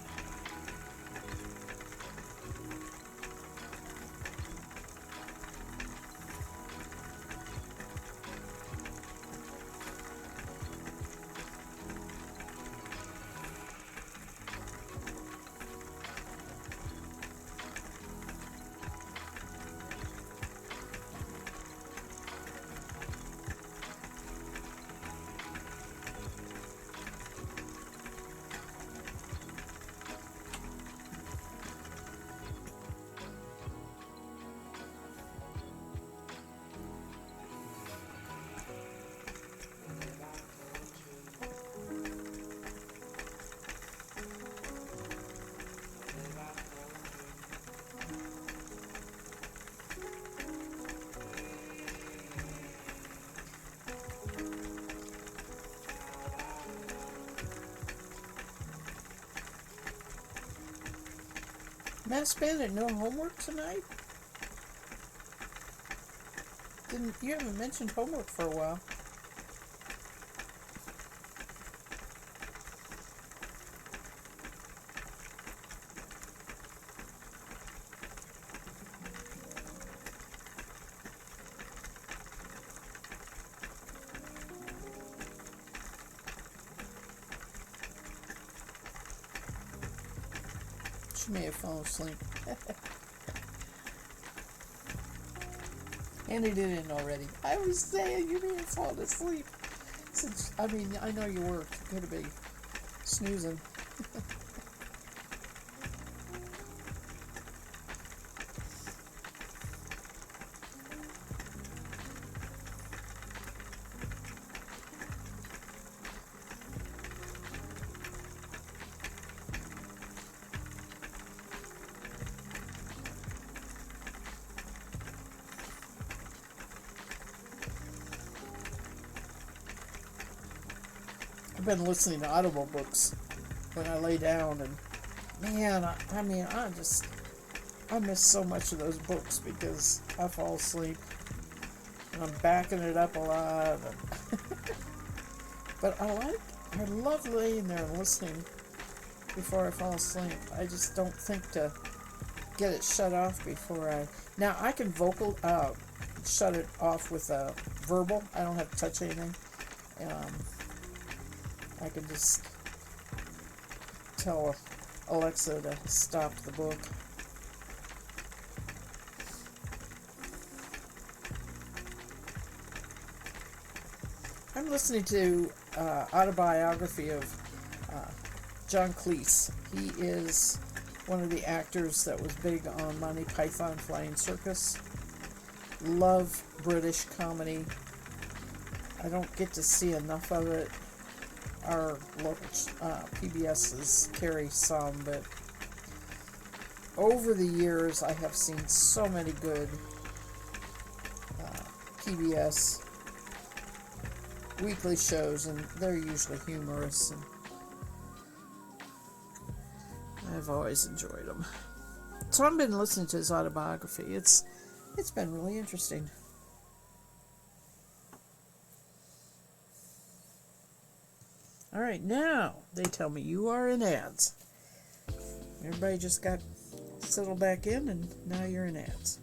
Mass Bandit, no homework tonight? You haven't mentioned homework for a while. She may have fallen asleep. Handed it in already. I was saying you may have fallen asleep. Since, I mean, I know you worked. You could have been snoozing. I've been listening to Audible books when I lay down, and man, I mean, I miss so much of those books because I fall asleep and I'm backing it up a lot. But I love laying there and listening before I fall asleep. I just don't think to get it shut off before now I can shut it off with a verbal. I don't have to touch anything. I can just tell Alexa to stop the book. I'm listening to autobiography of John Cleese. He is one of the actors that was big on Monty Python Flying Circus. Love British comedy. I don't get to see enough of it. Our local PBSs carry some, but over the years I have seen so many good PBS weekly shows, and they're usually humorous, and I've always enjoyed them. So I've been listening to his autobiography. It's been really interesting. All right, now they tell me you are in ads. Everybody just got settled back in, and now you're in ads.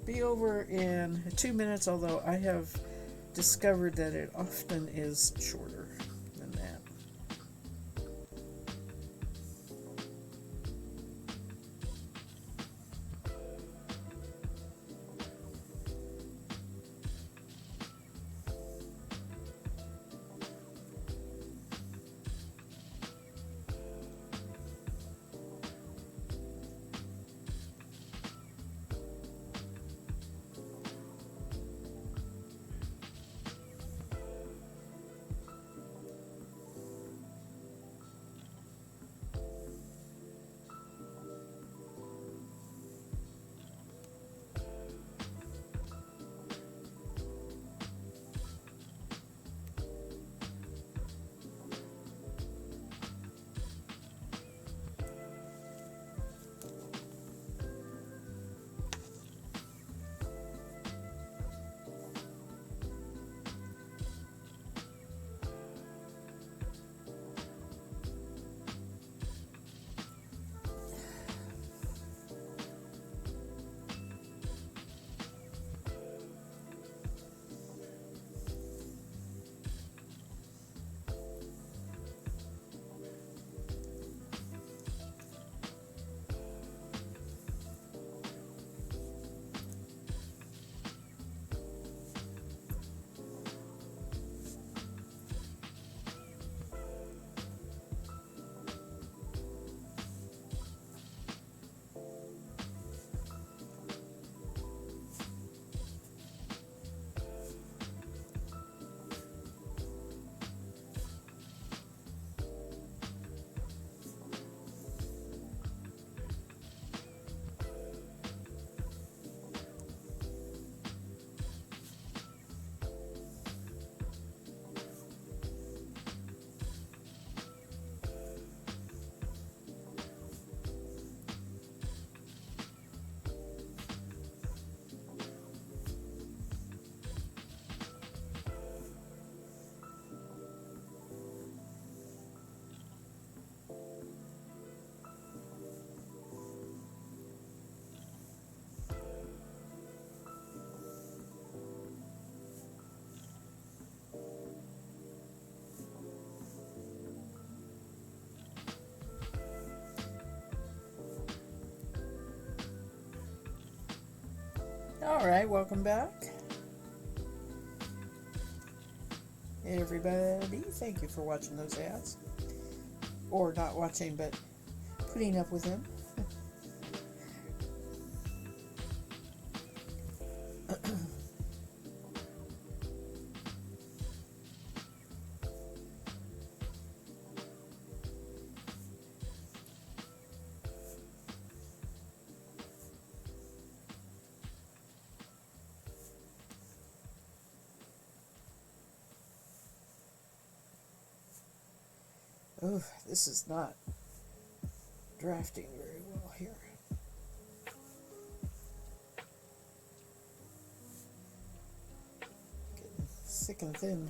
Be over in 2 minutes, although I have discovered that it often is shorter than that. All right, welcome back, everybody. Thank you for watching those ads, or not watching, but putting up with them. Oh, this is not drafting very well here. Getting thick and thin.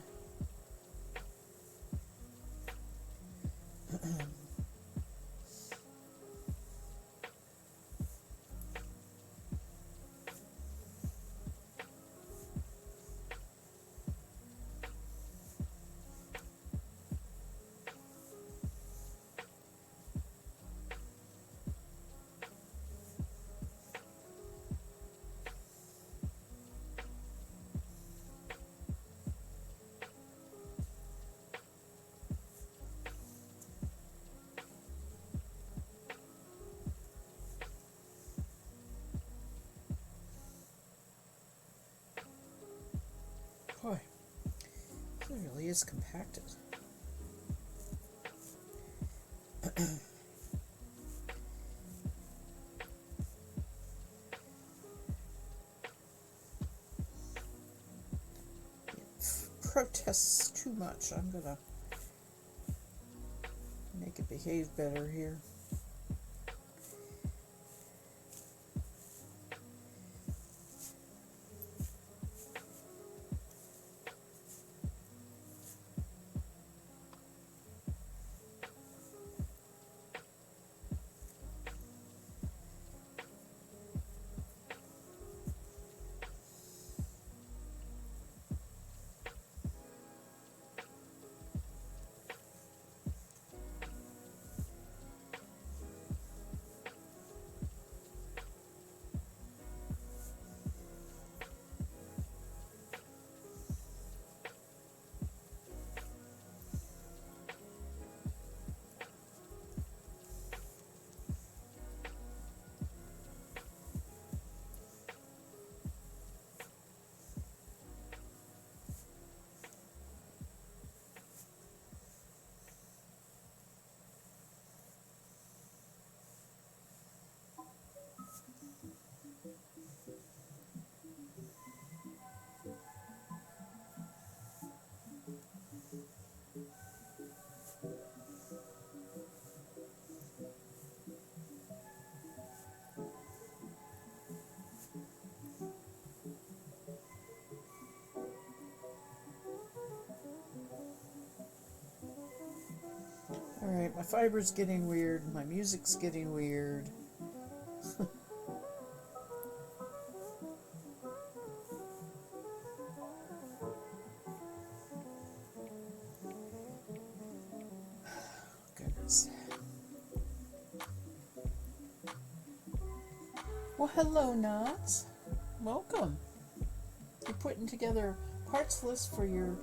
Boy, it really is compacted. Protests too much. I'm gonna make it behave better here. Alright, my fiber's getting weird, my music's getting weird. Goodness. Well, hello, Knots. Welcome. You're putting together parts list for your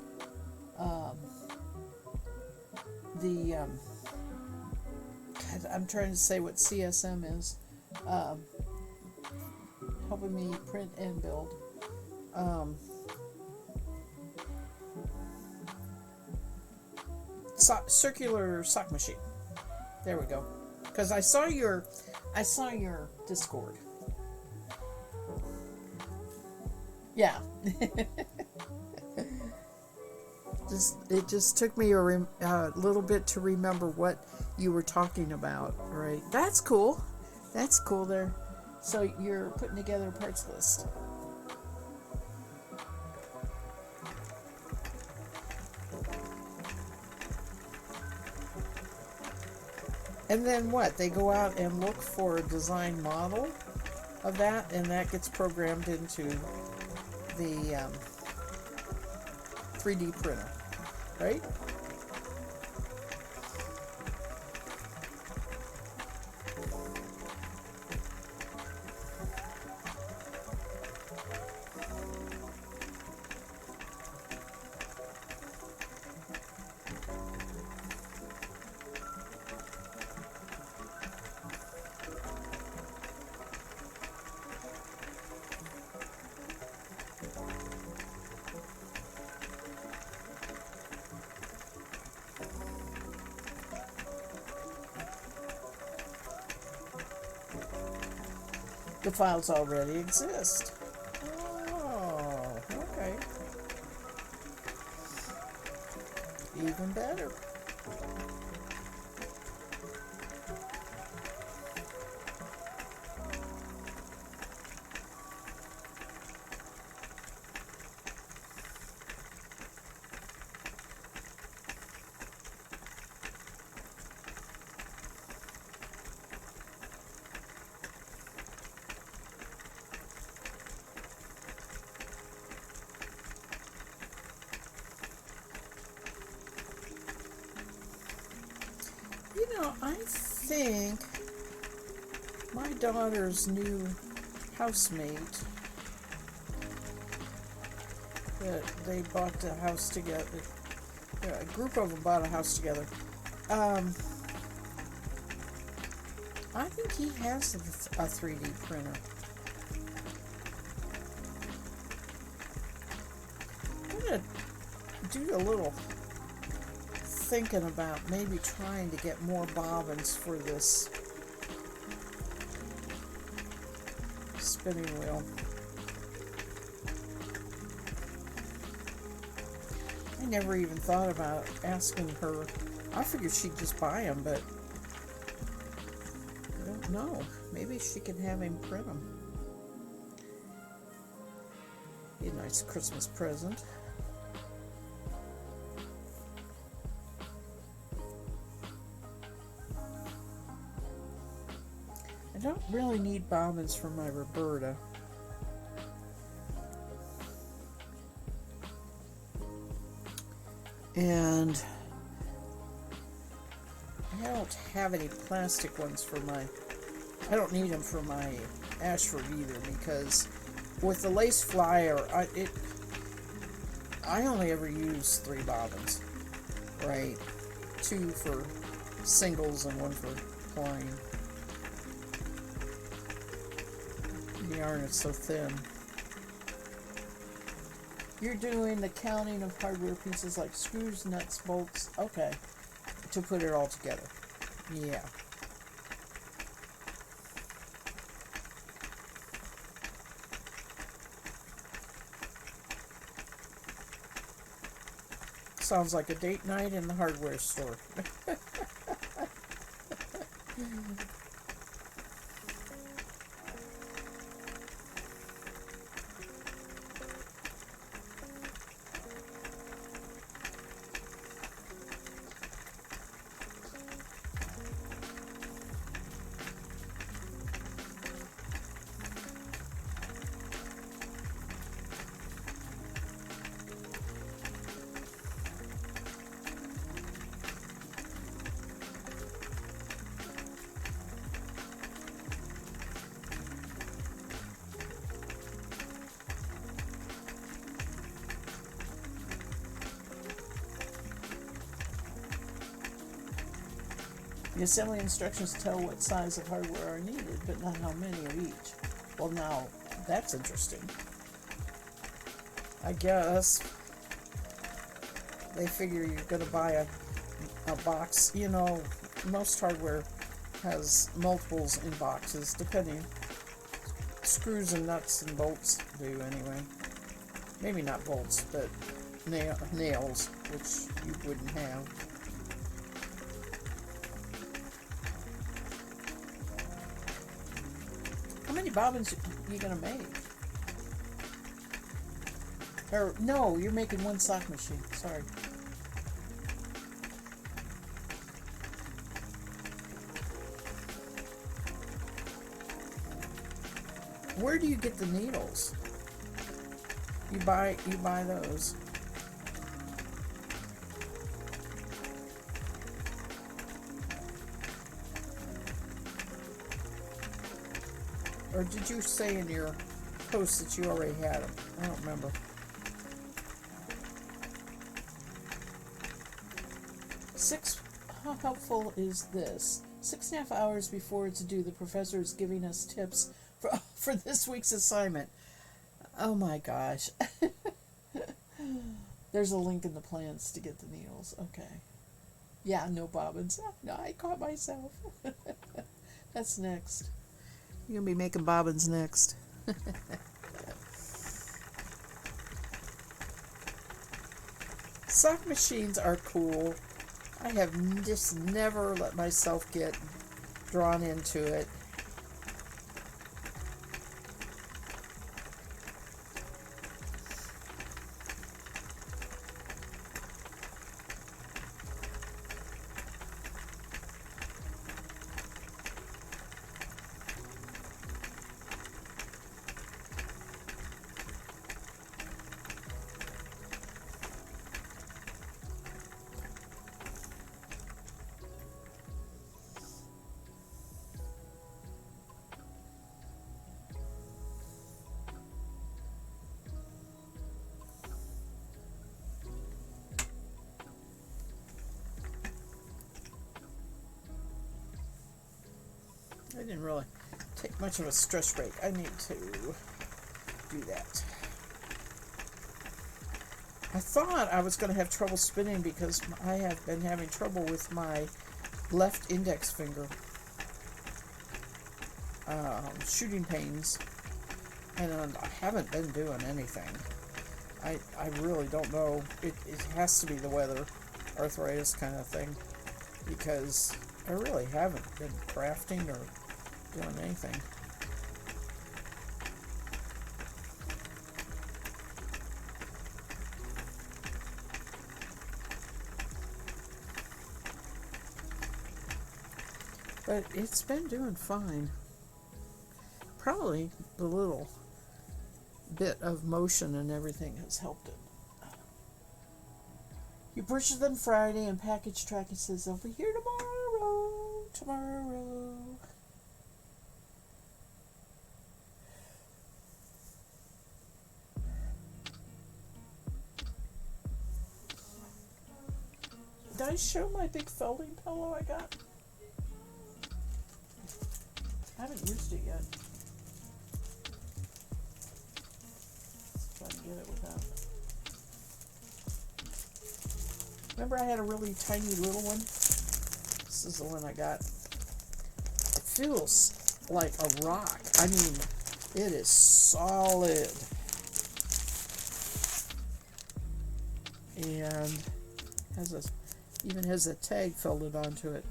God, I'm trying to say what CSM is, helping me print and build. Circular sock machine. There we go. Because I saw your Discord. Yeah. It just took me a little bit to remember what you were talking about, right? That's cool. That's cool there. So you're putting together a parts list. And then what? They go out and look for a design model of that, and that gets programmed into the 3D printer, right? the files already exist. Oh, okay. Even better. I think my daughter's new housemate, that they bought the house together, a group of them bought a house together. I think he has a 3D printer. I'm going to do a little thinking about maybe trying to get more bobbins for this spinning wheel. I never even thought about asking her. I figured she'd just buy them, but I don't know. Maybe she can have him print them. Be a nice Christmas present. I don't really need bobbins for my Roberta. And I don't have any plastic ones for my, I don't need them for my Ashford either, because with the lace flyer, I only ever use 3 bobbins, right? 2 for singles and 1 for plain. The yarn is so thin. You're doing the counting of hardware pieces like screws, nuts, bolts, okay, to put it all together. Yeah. Sounds like a date night in the hardware store. The assembly instructions tell what size of hardware are needed, but not how many of each. Well, now, that's interesting. I guess they figure you're going to buy a box. You know, most hardware has multiples in boxes, depending. Screws and nuts and bolts do anyway. Maybe not bolts, but nails, which you wouldn't have. How many bobbins are you going to make? Or, no, you're making 1 sock machine. Sorry. Where do you get the needles? You buy those. Or did you say in your post that you already had them? I don't remember. How helpful is this? 6.5 hours before it's due, the professor is giving us tips for this week's assignment. Oh my gosh. There's a link in the plans to get the needles. Okay. Yeah, no bobbins. No, I caught myself. That's next. You're going to be making bobbins next. Sock machines are cool. I have just never let myself get drawn into it. I didn't really take much of a stretch break. I need to do that. I thought I was going to have trouble spinning because I have been having trouble with my left index finger. Shooting pains. And I haven't been doing anything. I really don't know. It has to be the weather, arthritis kind of thing, because I really haven't been crafting or doing anything. But it's been doing fine. Probably the little bit of motion and everything has helped it. You purchase them Friday and package tracking says they'll be here tomorrow. Did I show my big folding pillow I got? I haven't used it yet. Let's try to get it without. Remember I had a really tiny little one? This is the one I got. It feels like a rock. I mean, it is solid. And even has a tag felted onto it.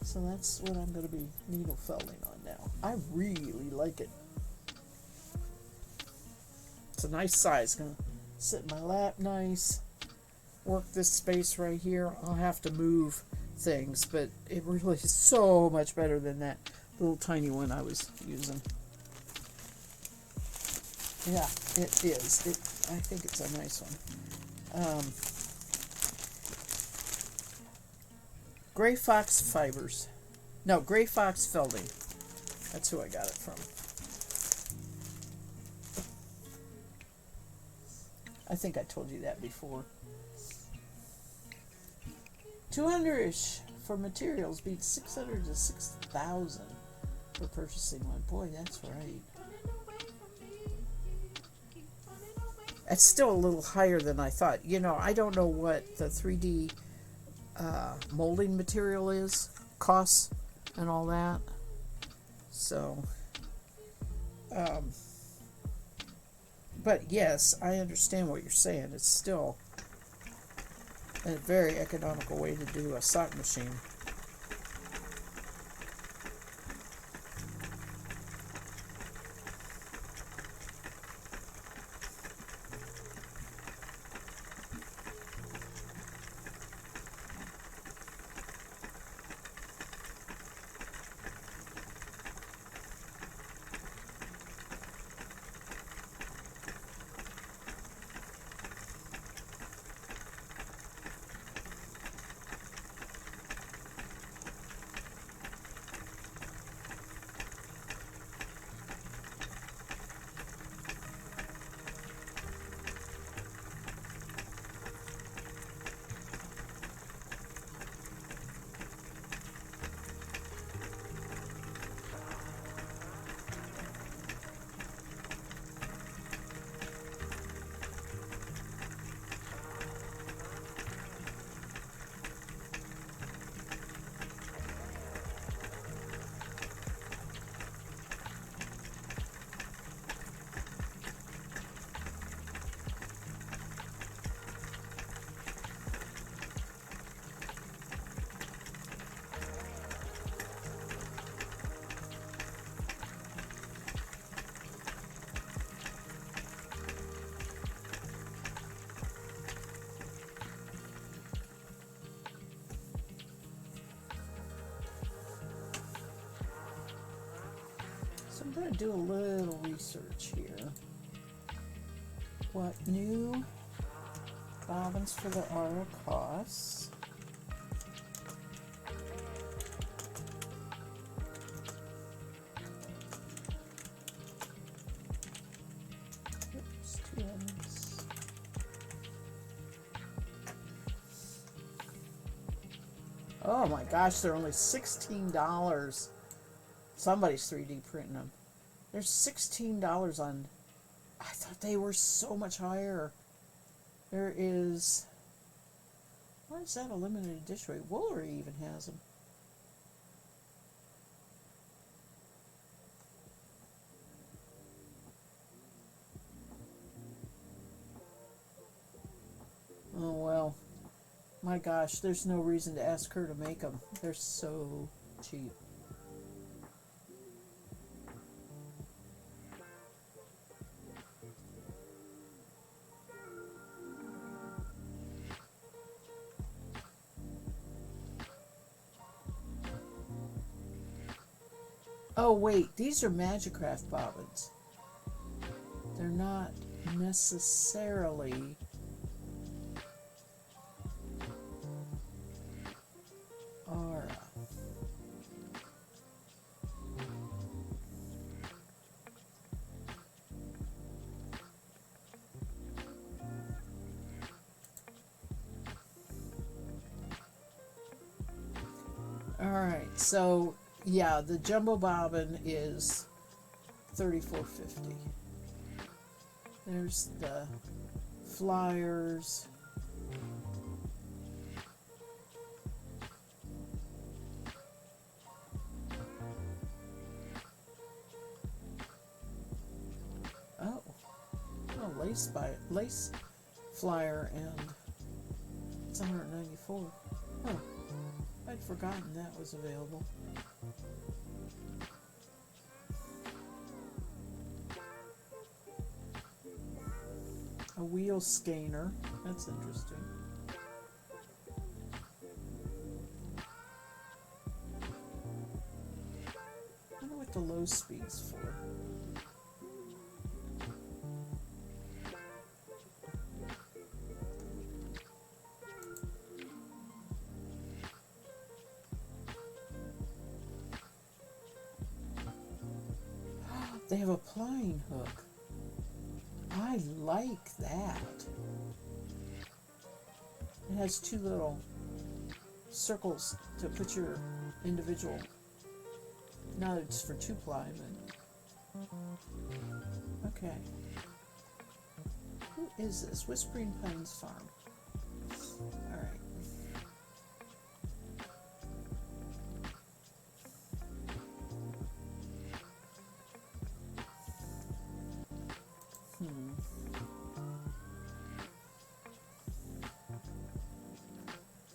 So that's what I'm going to be needle felting on now. I really like it. It's a nice size. Going to sit in my lap nice. Work this space right here. I'll have to move things, but it really is so much better than that little tiny one I was using. Yeah, it is. I think it's a nice one. Gray Fox Fibers. No, Gray Fox Felting. That's who I got it from. I think I told you that before. 200-ish for materials beats 600 to 6,000 for purchasing one. Boy, that's right. That's still a little higher than I thought. You know, I don't know what the 3D molding material costs and all that. So, but yes, I understand what you're saying. It's still a very economical way to do a sock machine. I'm going to do a little research here. What new bobbins for the Aura costs? Oops, two ends. Oh my gosh, they're only $16. Somebody's 3D printing them. There's $16 on. I thought they were so much higher. There is. Why is that a limited edition? Woolery even has them. Oh well. My gosh, there's no reason to ask her to make them. They're so cheap. Oh wait, these are Magicraft bobbins. They're not necessarily Aura. Alright, so yeah, the jumbo bobbin is $34.50. There's the flyers. Oh, lace flyer, and it's $194. Huh. I'd forgotten that was available. A wheel scanner. That's interesting. I wonder what the low speed's for. They have a plying hook. I like that. It has two little circles to put your individual. Now it's for 2-ply, but okay. Who is this? Whispering Pines Farm. All right.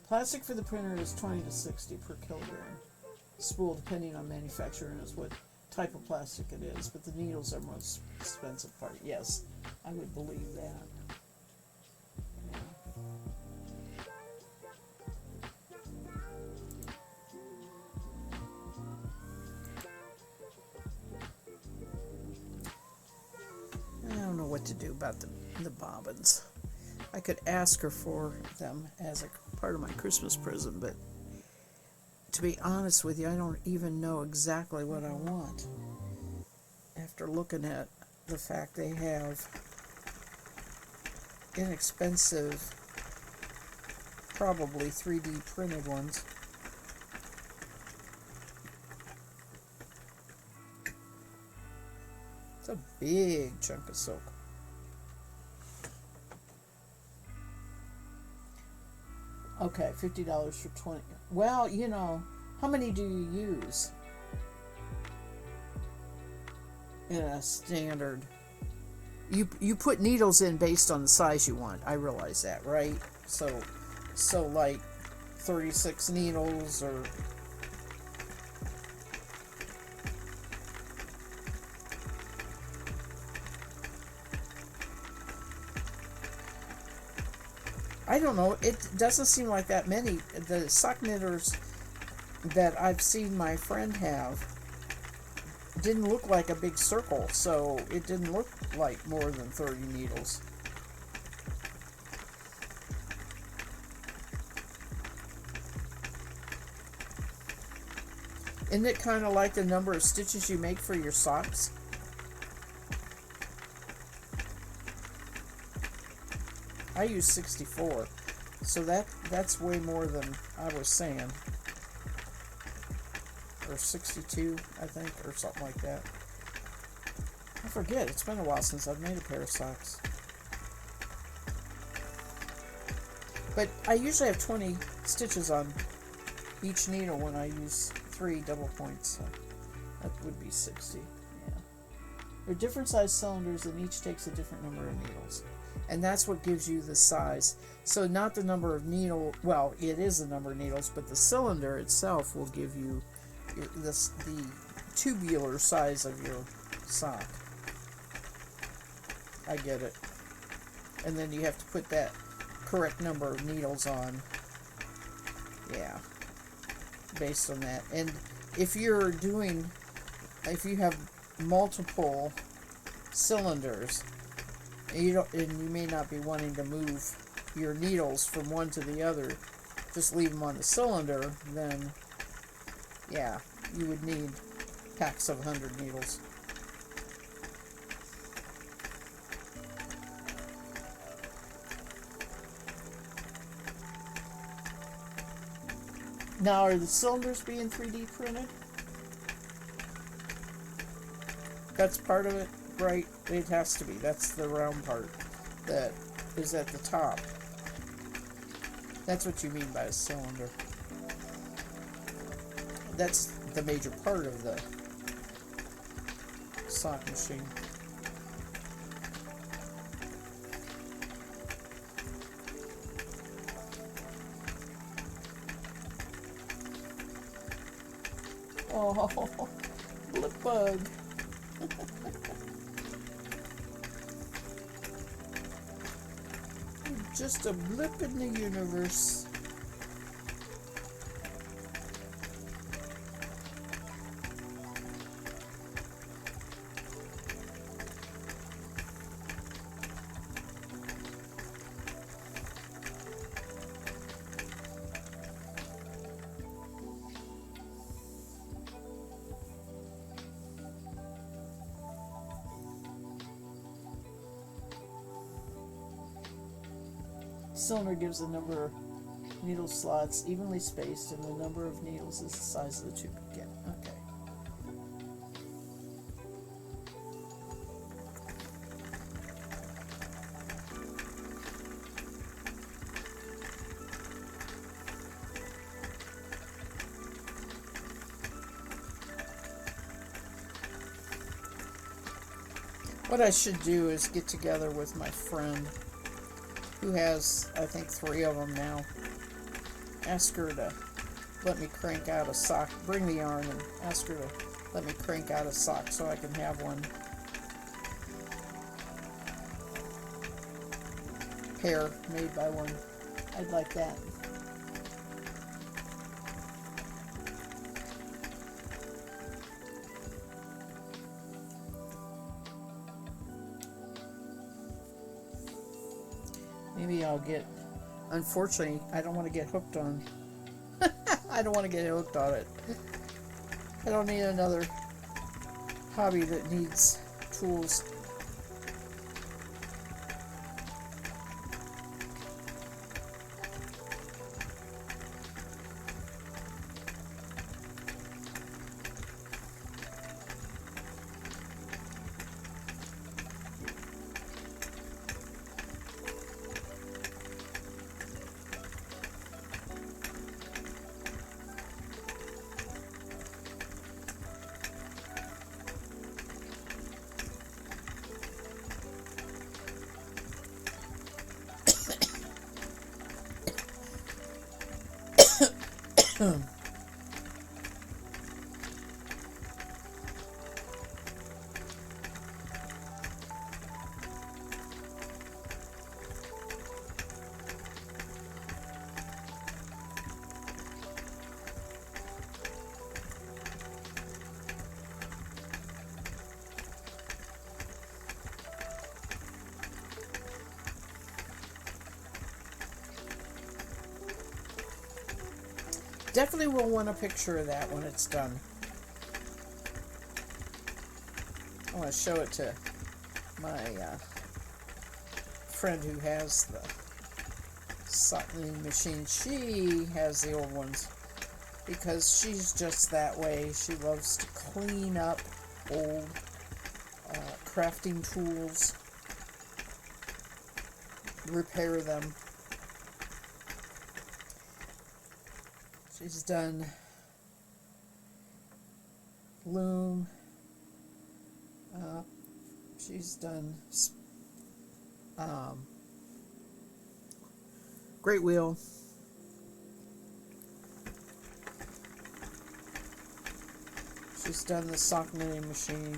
Plastic for the printer is 20 to 60 per kilogram. Spool, depending on manufacturer, is what type of plastic it is, but the needles are most expensive part. Yes, I would believe that. I don't know what to do about the bobbins. I could ask her for them as a part of my Christmas present, but to be honest with you, I don't even know exactly what I want after looking at the fact they have inexpensive, probably 3D printed ones. It's a big chunk of silk. Okay, $50 for 20. Well, you know, how many do you use in a standard? You put needles in based on the size you want. I realize that, right? So like 36 needles or I don't know. It doesn't seem like that many. The sock knitters that I've seen my friend have, didn't look like a big circle, so it didn't look like more than 30 needles. Isn't it kind of like the number of stitches you make for your socks? I use 64, so that's way more than I was saying. Or 62, I think, or something like that. I forget, it's been a while since I've made a pair of socks. But I usually have 20 stitches on each needle when I use 3 double points, so that would be 60. Yeah. They're different size cylinders and each takes a different number of needles. And that's what gives you the size. So not the number of needle, well, it is the number of needles, but the cylinder itself will give you the tubular size of your sock. I get it. And then you have to put that correct number of needles on. Yeah. Based on that. And if you have multiple cylinders, and you may not be wanting to move your needles from one to the other, just leave them on the cylinder, then yeah, you would need packs of 100 needles. Now, are the cylinders being 3D printed? That's part of it, right? It has to be. That's the round part that is at the top. That's what you mean by a cylinder. That's the major part of the sock machine. Oh, blip bug. Just a blip in the universe. Cylinder gives the number of needle slots evenly spaced, and the number of needles is the size of the tube again. Okay. What I should do is get together with my friend who has, I think, 3 of them now. Ask her to let me crank out a sock. Bring the yarn and ask her to let me crank out a sock so I can have one pair made by one. I'd like that. Maybe I'll get, unfortunately, I don't want to get hooked on, I don't want to get hooked on it. I don't need another hobby that needs tools. definitely will want a picture of that when it's done. I want to show it to my friend who has the sock knitting machine. She has the old ones because she's just that way. She loves to clean up old crafting tools, repair them. She's done loom. She's done great wheel. She's done the sock knitting machine.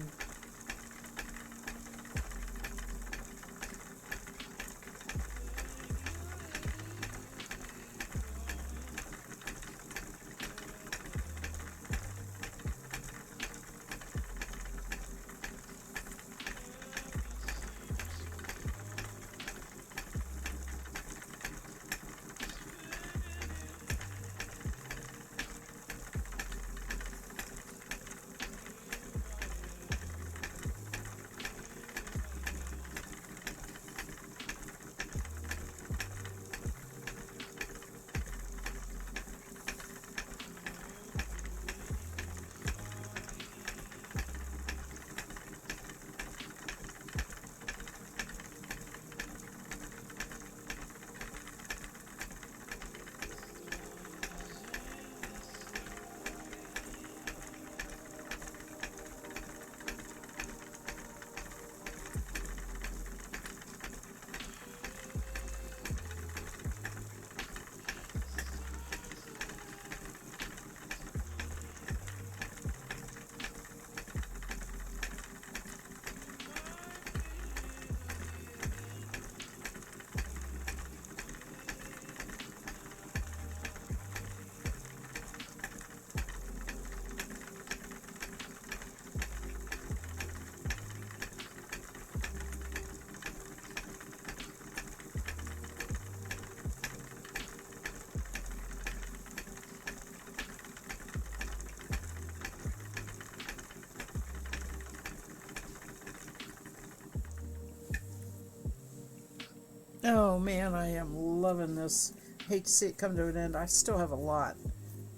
Oh man, I am loving this. Hate to see it come to an end. I still have a lot,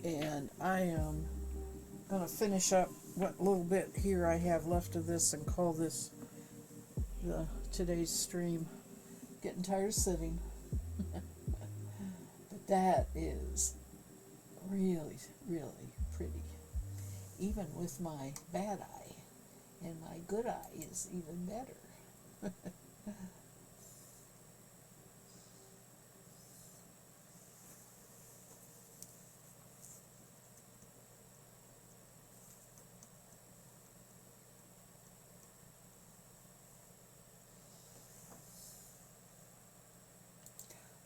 and I am gonna finish up what little bit here I have left of this and call this the today's stream. Getting tired of sitting. But that is really, really pretty. Even with my bad eye, and my good eye is even better.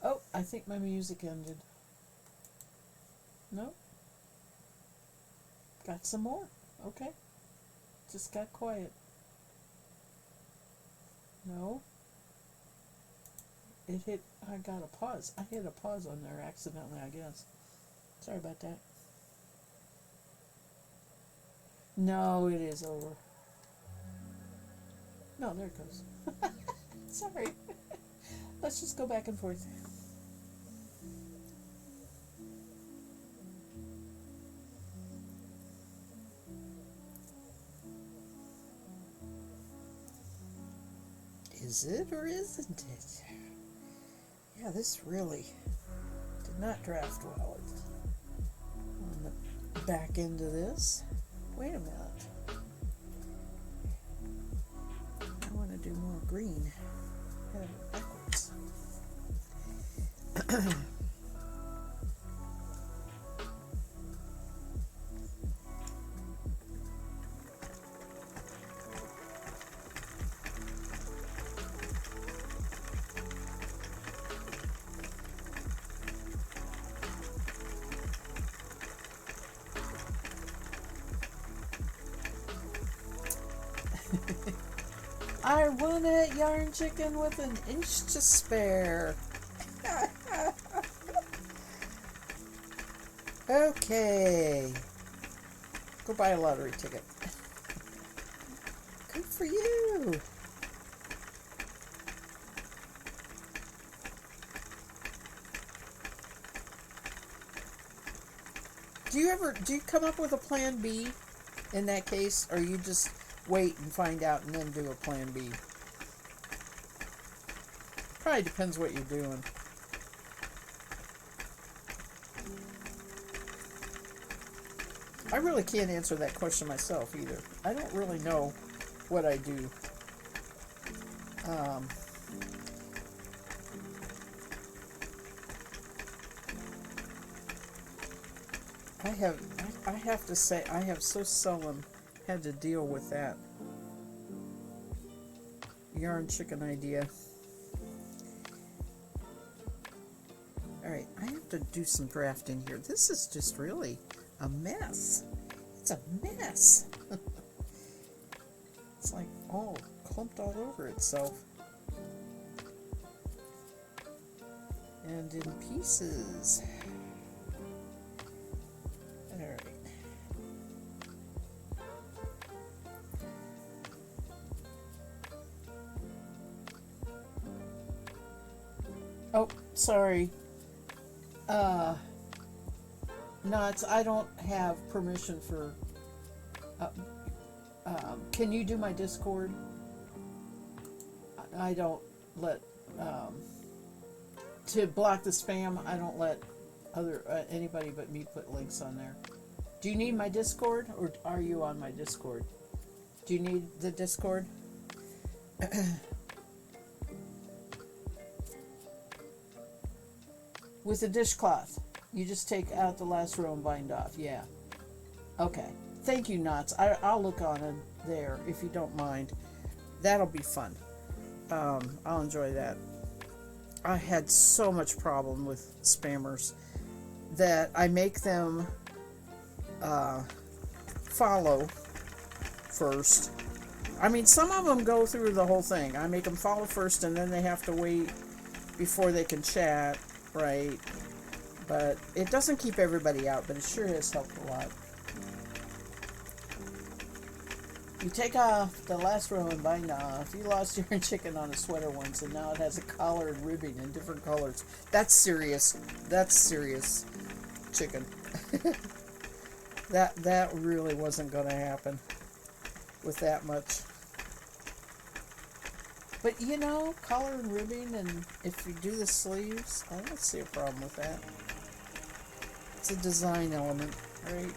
Oh, I think my music ended. No? Got some more. Okay. Just got quiet. No? It hit, I got a pause. I hit a pause on there accidentally, I guess. Sorry about that. No, it is over. No, there it goes. Sorry. Let's just go back and forth. Is it or isn't it? Yeah, this really did not draft well on the back end of this. Wait a minute. I want to do more green. I have it backwards. I won at Yarn Chicken with an inch to spare. Okay. Go buy a lottery ticket. Good for you. Do you come up with a plan B in that case, or you just wait and find out and then do a plan B? Probably depends what you're doing. I really can't answer that question myself either. I don't really know what I do. Um, I have I have to say I have so seldom had to deal with that yarn chicken idea. Alright, I have to do some drafting here. This is just really a mess. It's a mess. It's like all clumped all over itself. And in pieces. Alright. Oh, sorry. Nuts, I don't have permission for... can you do my Discord? I don't let... to block the spam, I don't let anybody but me put links on there. Do you need my Discord, or are you on my Discord? Do you need the Discord? With the dishcloth, you just take out the last row and bind off. Yeah. Okay. Thank you, Knots. I'll look on it there if you don't mind. That'll be fun. I'll enjoy that. I had so much problem with spammers that I make them follow first. I mean, some of them go through the whole thing. I make them follow first, and then they have to wait before they can chat, right? But it doesn't keep everybody out, but it sure has helped a lot. You take off the last row and bind off. You lost your chicken on a sweater once, and now it has a collar and ribbing in different colors. That's serious. That's serious chicken. That really wasn't going to happen with that much. But you know, collar and ribbing, and if you do the sleeves, I don't see a problem with that. It's a design element, right?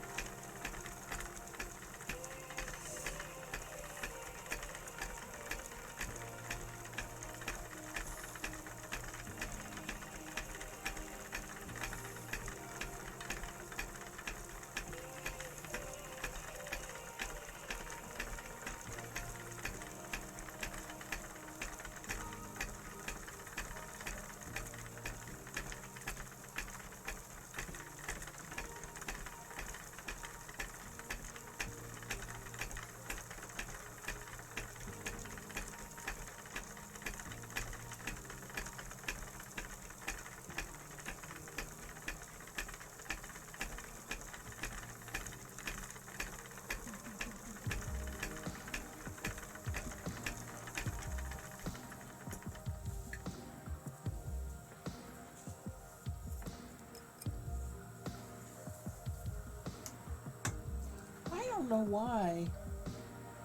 I don't know why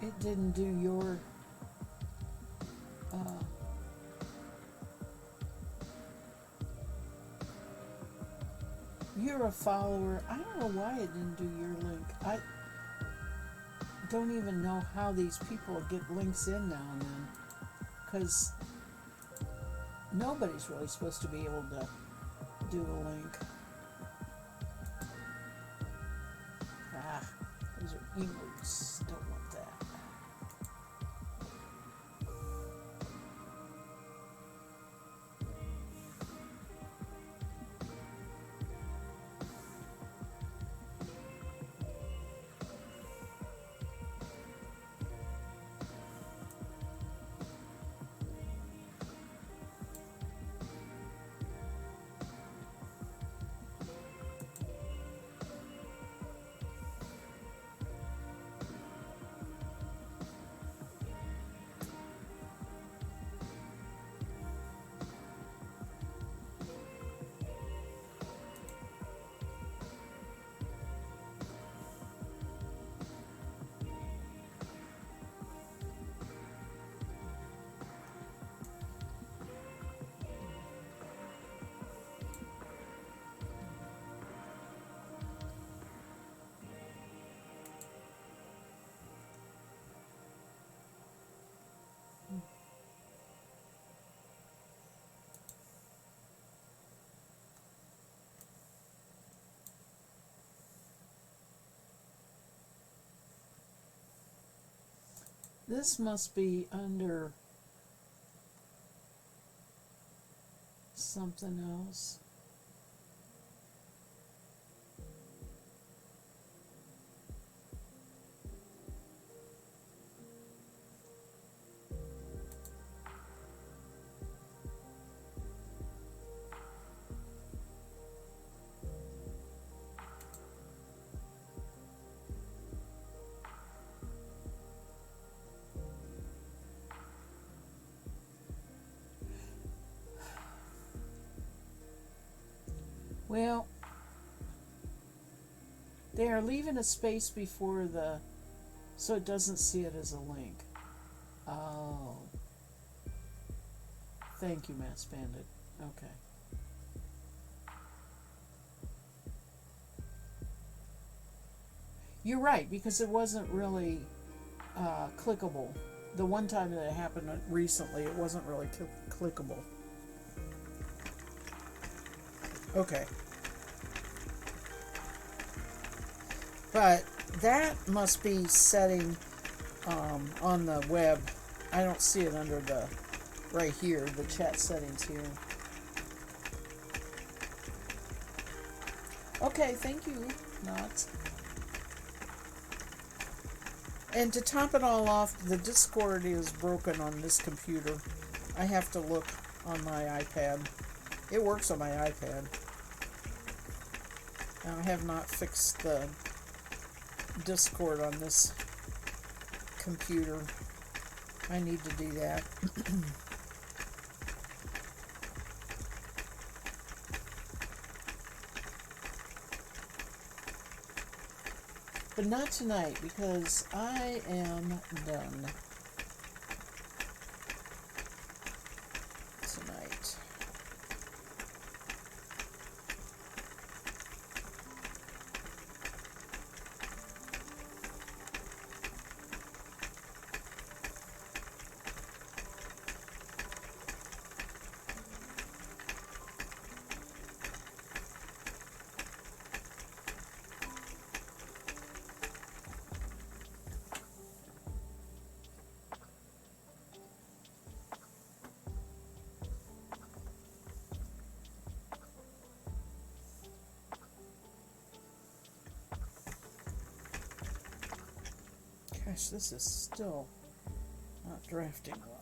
it didn't do your you're a follower. I don't know why it didn't do your link. I don't even know how these people get links in now and then, because nobody's really supposed to be able to do a link. These are emotes. Don't want that. This must be under something else. Well, they are leaving a space before the, so it doesn't see it as a link. Oh. Thank you, Matt Bandit. Okay. You're right, because it wasn't really clickable. The one time that it happened recently, it wasn't really clickable. Okay. But that must be setting on the web. I don't see it under the, right here, the chat settings here. Okay, thank you, Knots. And to top it all off, the Discord is broken on this computer. I have to look on my iPad. It works on my iPad. I have not fixed the Discord on this computer. I need to do that. But not tonight, because I am done tonight. Gosh, this is still not drafting well.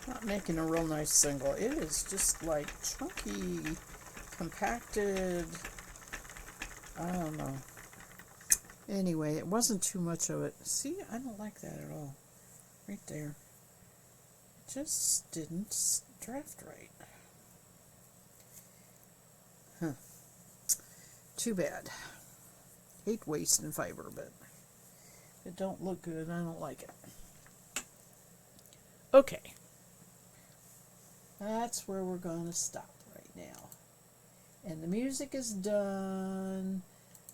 Not making a real nice single. It is just like chunky, compacted. I don't know. Anyway, it wasn't too much of it. See, I don't like that at all. Right there. It just didn't draft right. Huh. Too bad. Hate wasting fiber, but if it don't look good, I don't like it. Okay. That's where we're going to stop right now. And the music is done,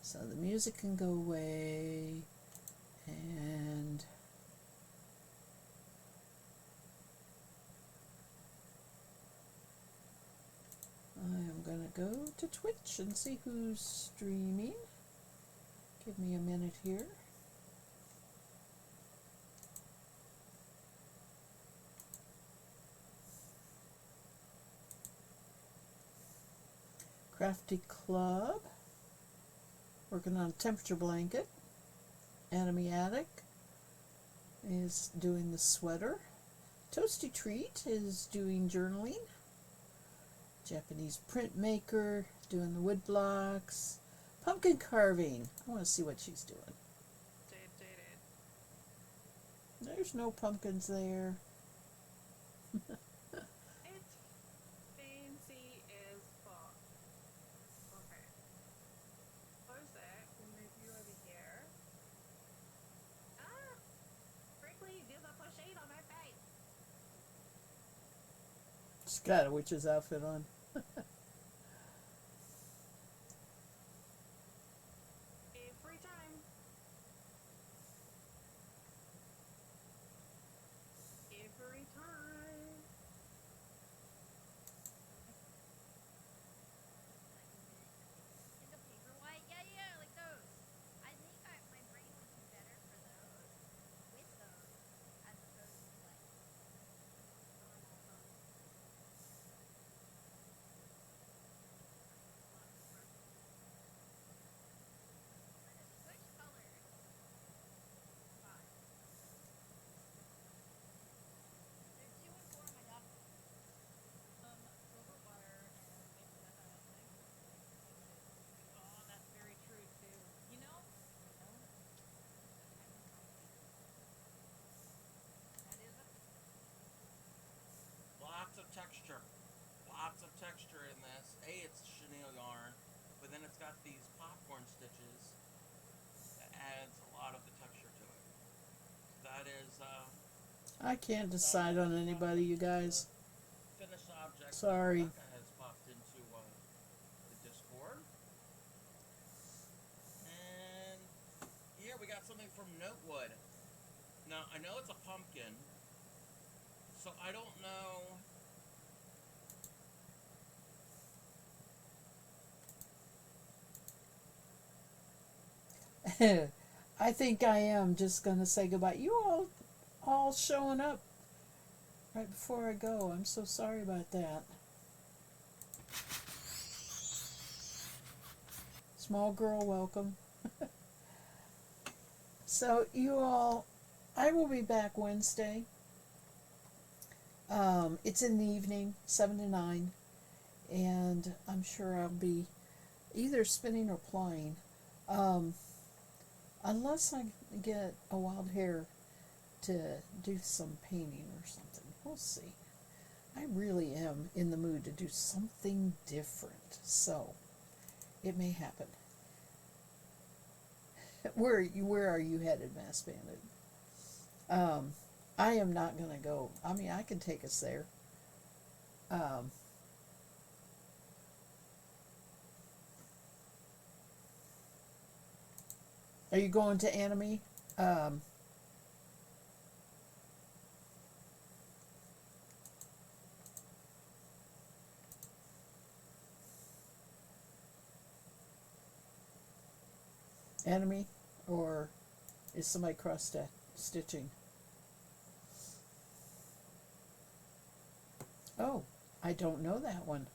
so the music can go away. And I am going to go to Twitch and see who's streaming. Give me a minute here. Crafty Club, working on a temperature blanket. Enemy Attic is doing the sweater. Toasty Treat is doing journaling. Japanese Printmaker doing the wood blocks. Pumpkin carving. I want to see what she's doing. There's no pumpkins there. It's fancy as fuck. Okay. Close that. We'll move you over here. Ah! Frankly, there's a put shade on my face. She's got a witch's outfit on. Every time. Every time. In the paper white? Yeah, like those. I think my brain would be better for those, with those, as opposed to like normal phones. Which color? Five. There's 2 and 4 on my document. Silver water and maybe that I think. Oh, that's very true too. You know? That is a Lots of texture. Lots of texture in this. It's chenille yarn, but then it's got these popcorn stitches that adds a lot of the texture to it. That is I can't decide on anybody, you guys. finished object. Sorry. Rebecca has popped into the Discord. And here we got something from Notewood. Now, I know it's a pumpkin, so I don't know. I think I am just going to say goodbye. You all showing up right before I go. I'm so sorry about that. Small girl, welcome. So you all, I will be back Wednesday. It's in the evening, 7 to 9, and I'm sure I'll be either spinning or plying. Unless I get a wild hair to do some painting or something. We'll see. I really am in the mood to do something different, so it may happen. Where are you headed, Mass Bandit? I am not going to go. I mean, I can take us there. Are you going to Anime? Anime? Or is somebody cross-stitching? Oh, I don't know that one.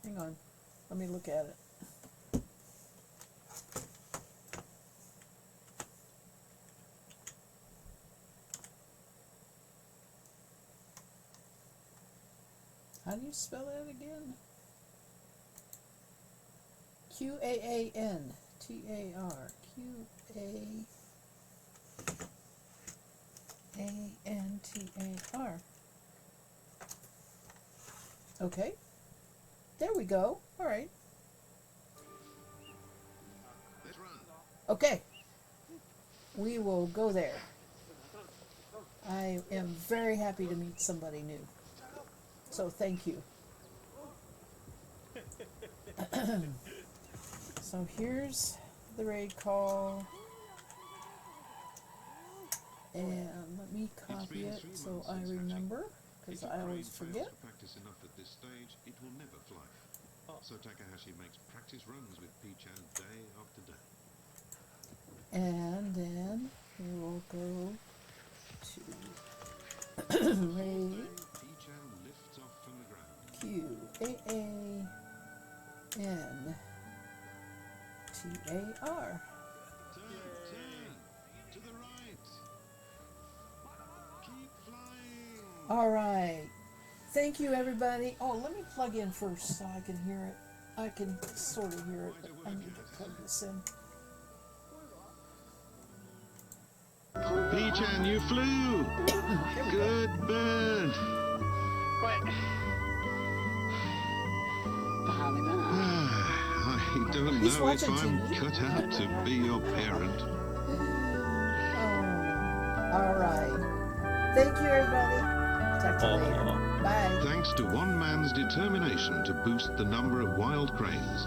Hang on. Let me look at it. How do you spell that again? Quaantar. Quaantar. Okay. There we go. All right. Let's run. Okay. We will go there. I am very happy to meet somebody new. So thank you. So here's the raid call. And let me copy it so I remember, because I always forget. To practice enough at this stage, it will never fly. So Takahashi makes practice runs with P-chan day after day. And then we will go to raid P-chan lifts off from the ground. QAANTAR. Turn! To the right! Keep flying! All right. Thank you, everybody. Oh, let me plug in first so I can hear it. I can sort of hear it, but I need to plug this in. P-chan, you flew! Good bird! I don't He's know if watching I'm TV. cut out to be your parent. Oh, all right. Thank you, everybody. Talk to you later. Bye. Thanks to one man's determination to boost the number of wild cranes,